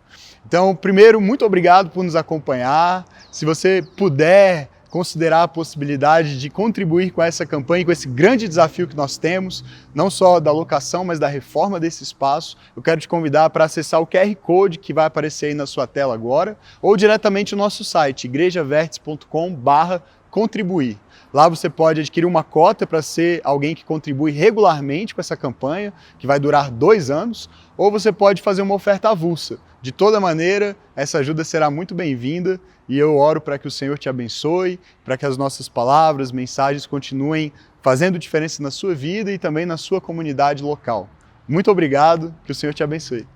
Então, primeiro, muito obrigado por nos acompanhar. Se você puder considerar a possibilidade de contribuir com essa campanha, com esse grande desafio que nós temos, não só da locação, mas da reforma desse espaço, eu quero te convidar para acessar o QR Code que vai aparecer aí na sua tela agora, ou diretamente o nosso site, igrejavertice.com/contribuir. Lá você pode adquirir uma cota para ser alguém que contribui regularmente com essa campanha, que vai durar 2 anos, ou você pode fazer uma oferta avulsa. De toda maneira, essa ajuda será muito bem-vinda e eu oro para que o Senhor te abençoe, para que as nossas palavras, mensagens continuem fazendo diferença na sua vida e também na sua comunidade local. Muito obrigado, que o Senhor te abençoe.